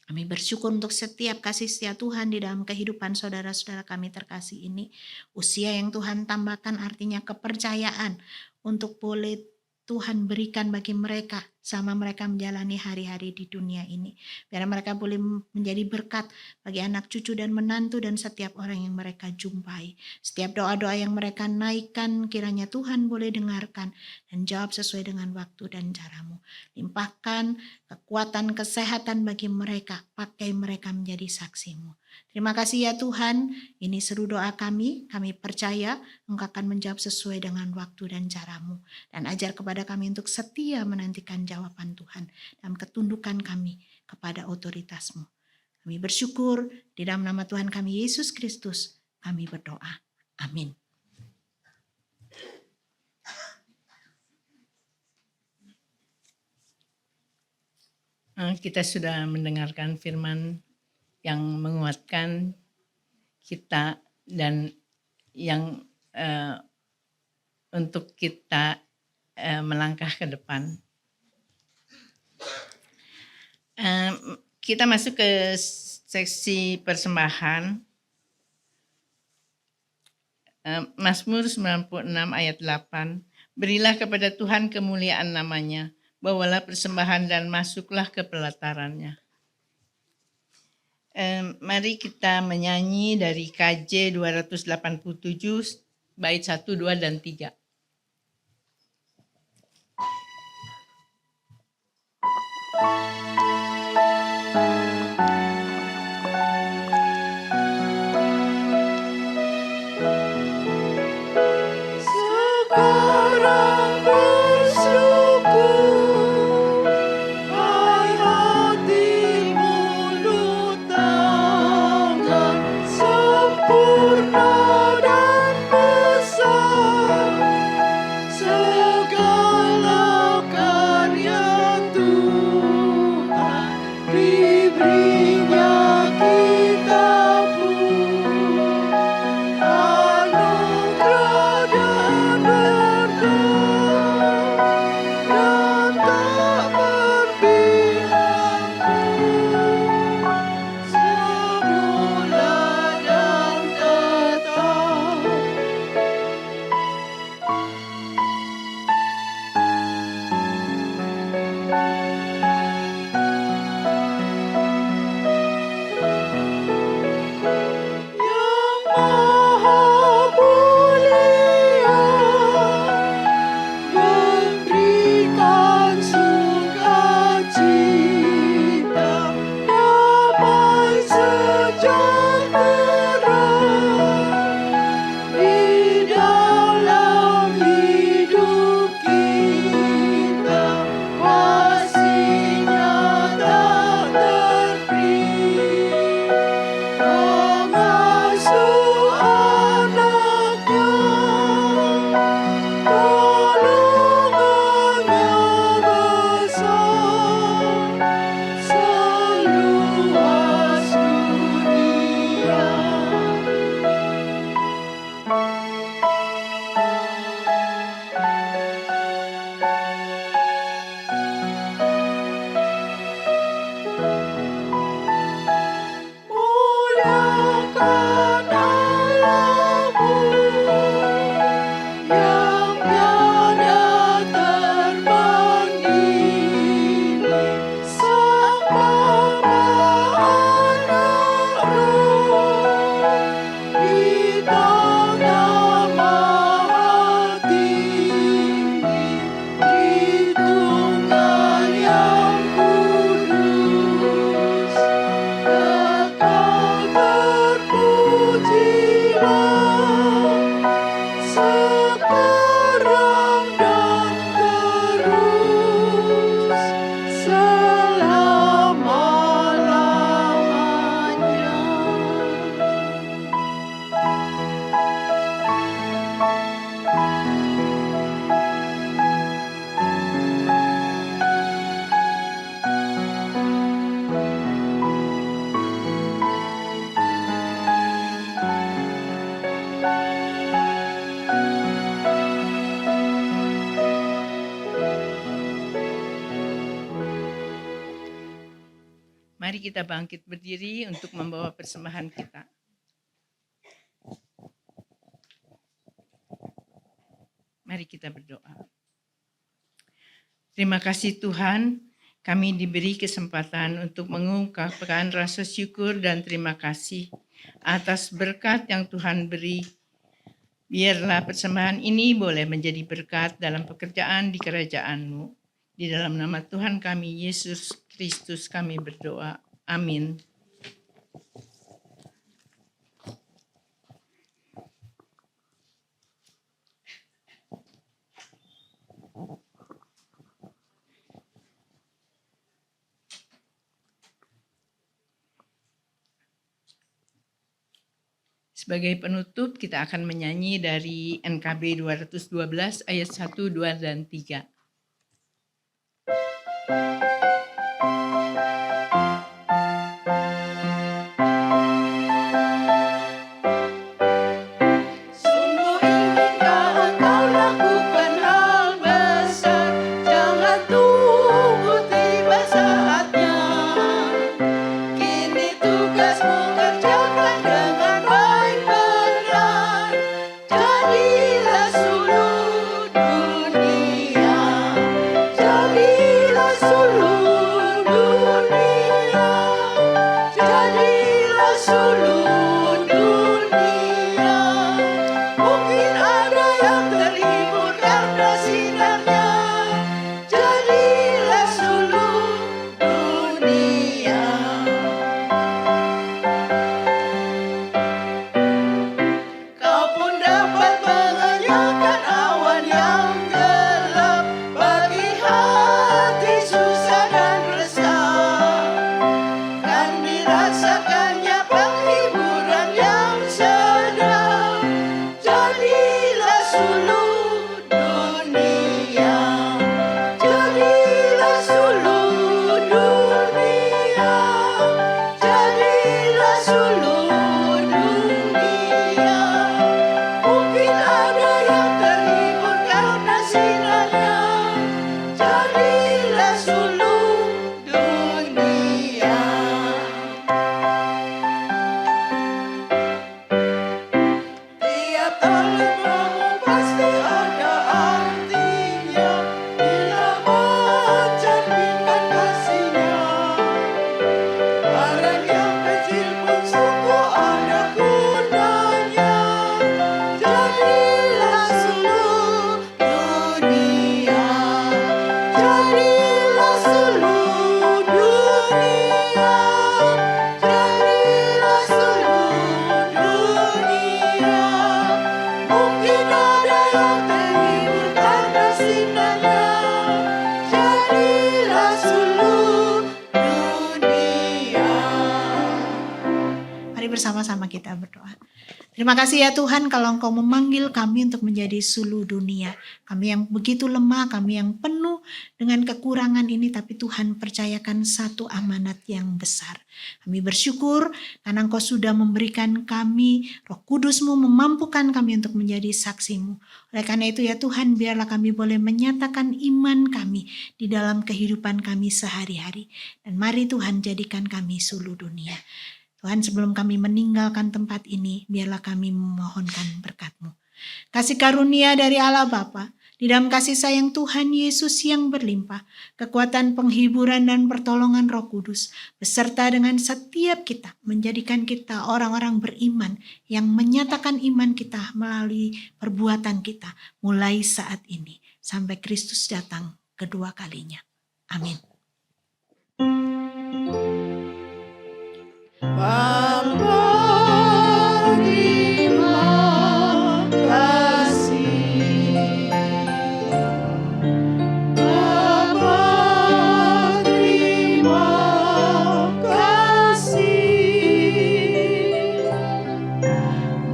Kami bersyukur untuk setiap kasih setia Tuhan di dalam kehidupan saudara-saudara kami terkasih ini. Usia yang Tuhan tambahkan artinya kepercayaan untuk boleh Tuhan berikan bagi mereka sama mereka menjalani hari-hari di dunia ini. Biar mereka boleh menjadi berkat bagi anak cucu dan menantu dan setiap orang yang mereka jumpai. Setiap doa-doa yang mereka naikkan kiranya Tuhan boleh dengarkan dan jawab sesuai dengan waktu dan cara-Mu. Limpahkan kekuatan kesehatan bagi mereka, pakai mereka menjadi saksi-Mu. Terima kasih ya Tuhan, ini seru doa kami percaya Engkau akan menjawab sesuai dengan waktu dan cara-Mu. Dan ajar kepada kami untuk setia menantikan jawaban Tuhan dalam ketundukan kami kepada otoritas-Mu. Kami bersyukur di dalam nama Tuhan kami Yesus Kristus, kami berdoa. Amin. Kita sudah mendengarkan firman yang menguatkan kita dan yang untuk kita melangkah ke depan. Kita masuk ke seksi persembahan. Mazmur 96 ayat 8. Berilah kepada Tuhan kemuliaan namanya, bawalah persembahan dan masuklah ke pelatarannya. Mari kita menyanyi dari KJ 287 bait 1, 2, dan 3. Sekarang bersyukur, hai hati mulut tangan, sempurna dan besar segala karya Tuhan, diberinya kita pun anugerah dan berkat dan tak berpihak semula dan tetap. Yang Maha Mulia memberikan sukacita, damai sejahtera di dalam hidup kita, kasih-Nya tak terperi, mengasuh anak-Nya, tolongannya besar seluas dunia. Muliakan Allahmu yang tiada terbanding, Sang Bapa Anak Roh, di tangga Maha Tinggi, Tritunggal yang kudus, kekal terpujilah sekarang dan terus selama-lamanya. Mari kita bangkit berdiri untuk membawa persembahan kita. Mari kita berdoa. Terima kasih Tuhan, kami diberi kesempatan untuk mengungkapkan rasa syukur dan terima kasih atas berkat yang Tuhan beri. Biarlah persembahan ini boleh menjadi berkat dalam pekerjaan di kerajaan-Mu. Di dalam nama Tuhan kami, Yesus Kristus, kami berdoa. Amin. Sebagai penutup, kita akan menyanyi dari NKB 212 ayat 1, 2, dan 3. Sungguh inginkah engkau lakukan hal besar, jangan tunggu tiba saatnya. Kini tugasmu kerjakan dengan baik benar, jadilah suluh dunia, jadilah bersama-sama kita berdoa. Terima kasih ya Tuhan kalau Engkau memanggil kami untuk menjadi sulu dunia. Kami yang begitu lemah, kami yang penuh dengan kekurangan ini, tapi Tuhan percayakan satu amanat yang besar. Kami bersyukur karena Engkau sudah memberikan kami, Roh Kudus-Mu memampukan kami untuk menjadi saksi-Mu. Oleh karena itu ya Tuhan, biarlah kami boleh menyatakan iman kami di dalam kehidupan kami sehari-hari. Dan mari Tuhan jadikan kami sulu dunia. Tuhan, sebelum kami meninggalkan tempat ini, biarlah kami memohonkan berkat-Mu. Kasih karunia dari Allah Bapa, di dalam kasih sayang Tuhan Yesus yang berlimpah, kekuatan penghiburan dan pertolongan Roh Kudus, beserta dengan setiap kita, menjadikan kita orang-orang beriman yang menyatakan iman kita melalui perbuatan kita, mulai saat ini, sampai Kristus datang kedua kalinya. Amin. Bapa, terima kasih. Bapa, terima kasih.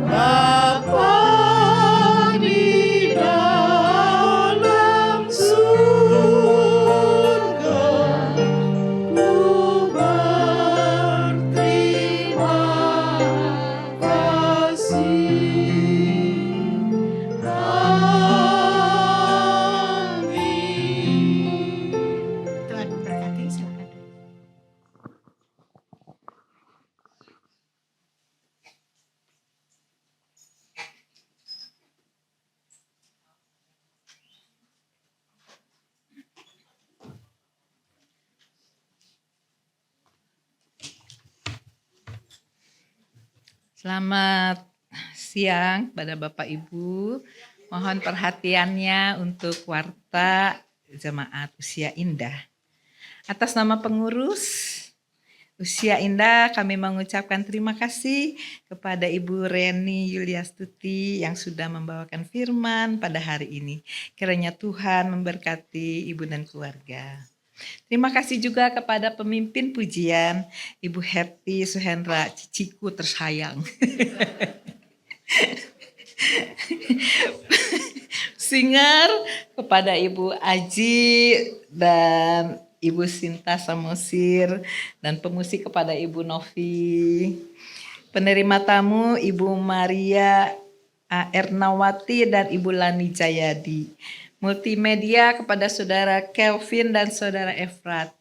Bapa di dalam surga, ku berterima kasih. Amin. Tuhan memberkati, silakan. Selamat siang pada Bapak Ibu. Mohon perhatiannya untuk warta jemaat Usia Indah. Atas nama pengurus Usia Indah, kami mengucapkan terima kasih kepada Ibu Reni Yuliastuti yang sudah membawakan firman pada hari ini. Kiranya Tuhan memberkati Ibu dan keluarga. Terima kasih juga kepada pemimpin pujian, Ibu Herti Suhendra, ciciku tersayang. Singer kepada Ibu Aji dan Ibu Sinta Samosir, dan pemusik kepada Ibu Novi. Penerima tamu Ibu Maria Ernawati dan Ibu Lani Jayadi. Multimedia kepada Saudara Kelvin dan Saudara Efrat.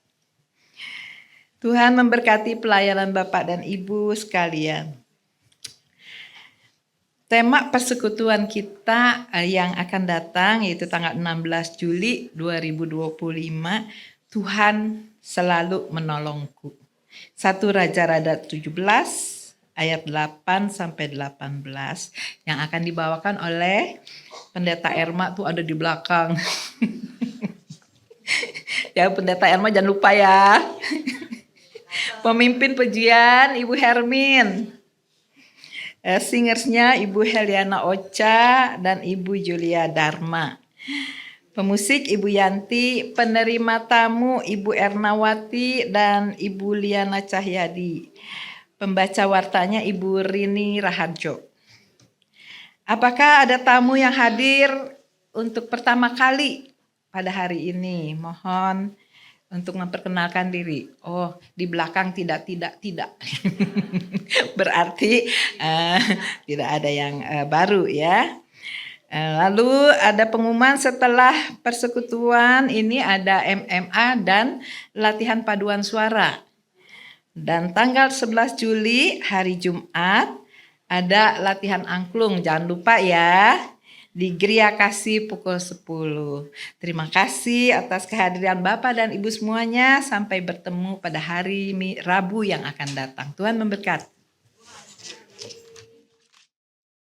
Tuhan memberkati pelayanan Bapak dan Ibu sekalian. Tema persekutuan kita yang akan datang yaitu tanggal 16 Juli 2025, Tuhan selalu menolongku. 1 Raja-Raja 17 ayat 8 sampai 18 yang akan dibawakan oleh Pendeta Erma tuh ada di belakang. Ya, Pendeta Erma jangan lupa ya. Pemimpin pujian Ibu Hermin. Singersnya Ibu Heliana Ocha dan Ibu Julia Dharma. Pemusik Ibu Yanti, penerima tamu Ibu Ernawati dan Ibu Liana Cahyadi. Pembaca wartanya Ibu Rini Raharjo. Apakah ada tamu yang hadir untuk pertama kali pada hari ini? Mohon untuk memperkenalkan diri. Oh, di belakang tidak. Berarti tidak ada yang baru ya. Lalu ada pengumuman setelah persekutuan ini ada MMA dan latihan paduan suara. Dan tanggal 11 Juli hari Jumat ada latihan angklung, jangan lupa ya, di Gria Kasih pukul 10. Terima kasih atas kehadiran Bapak dan Ibu semuanya. Sampai bertemu pada hari Rabu yang akan datang. Tuhan memberkati.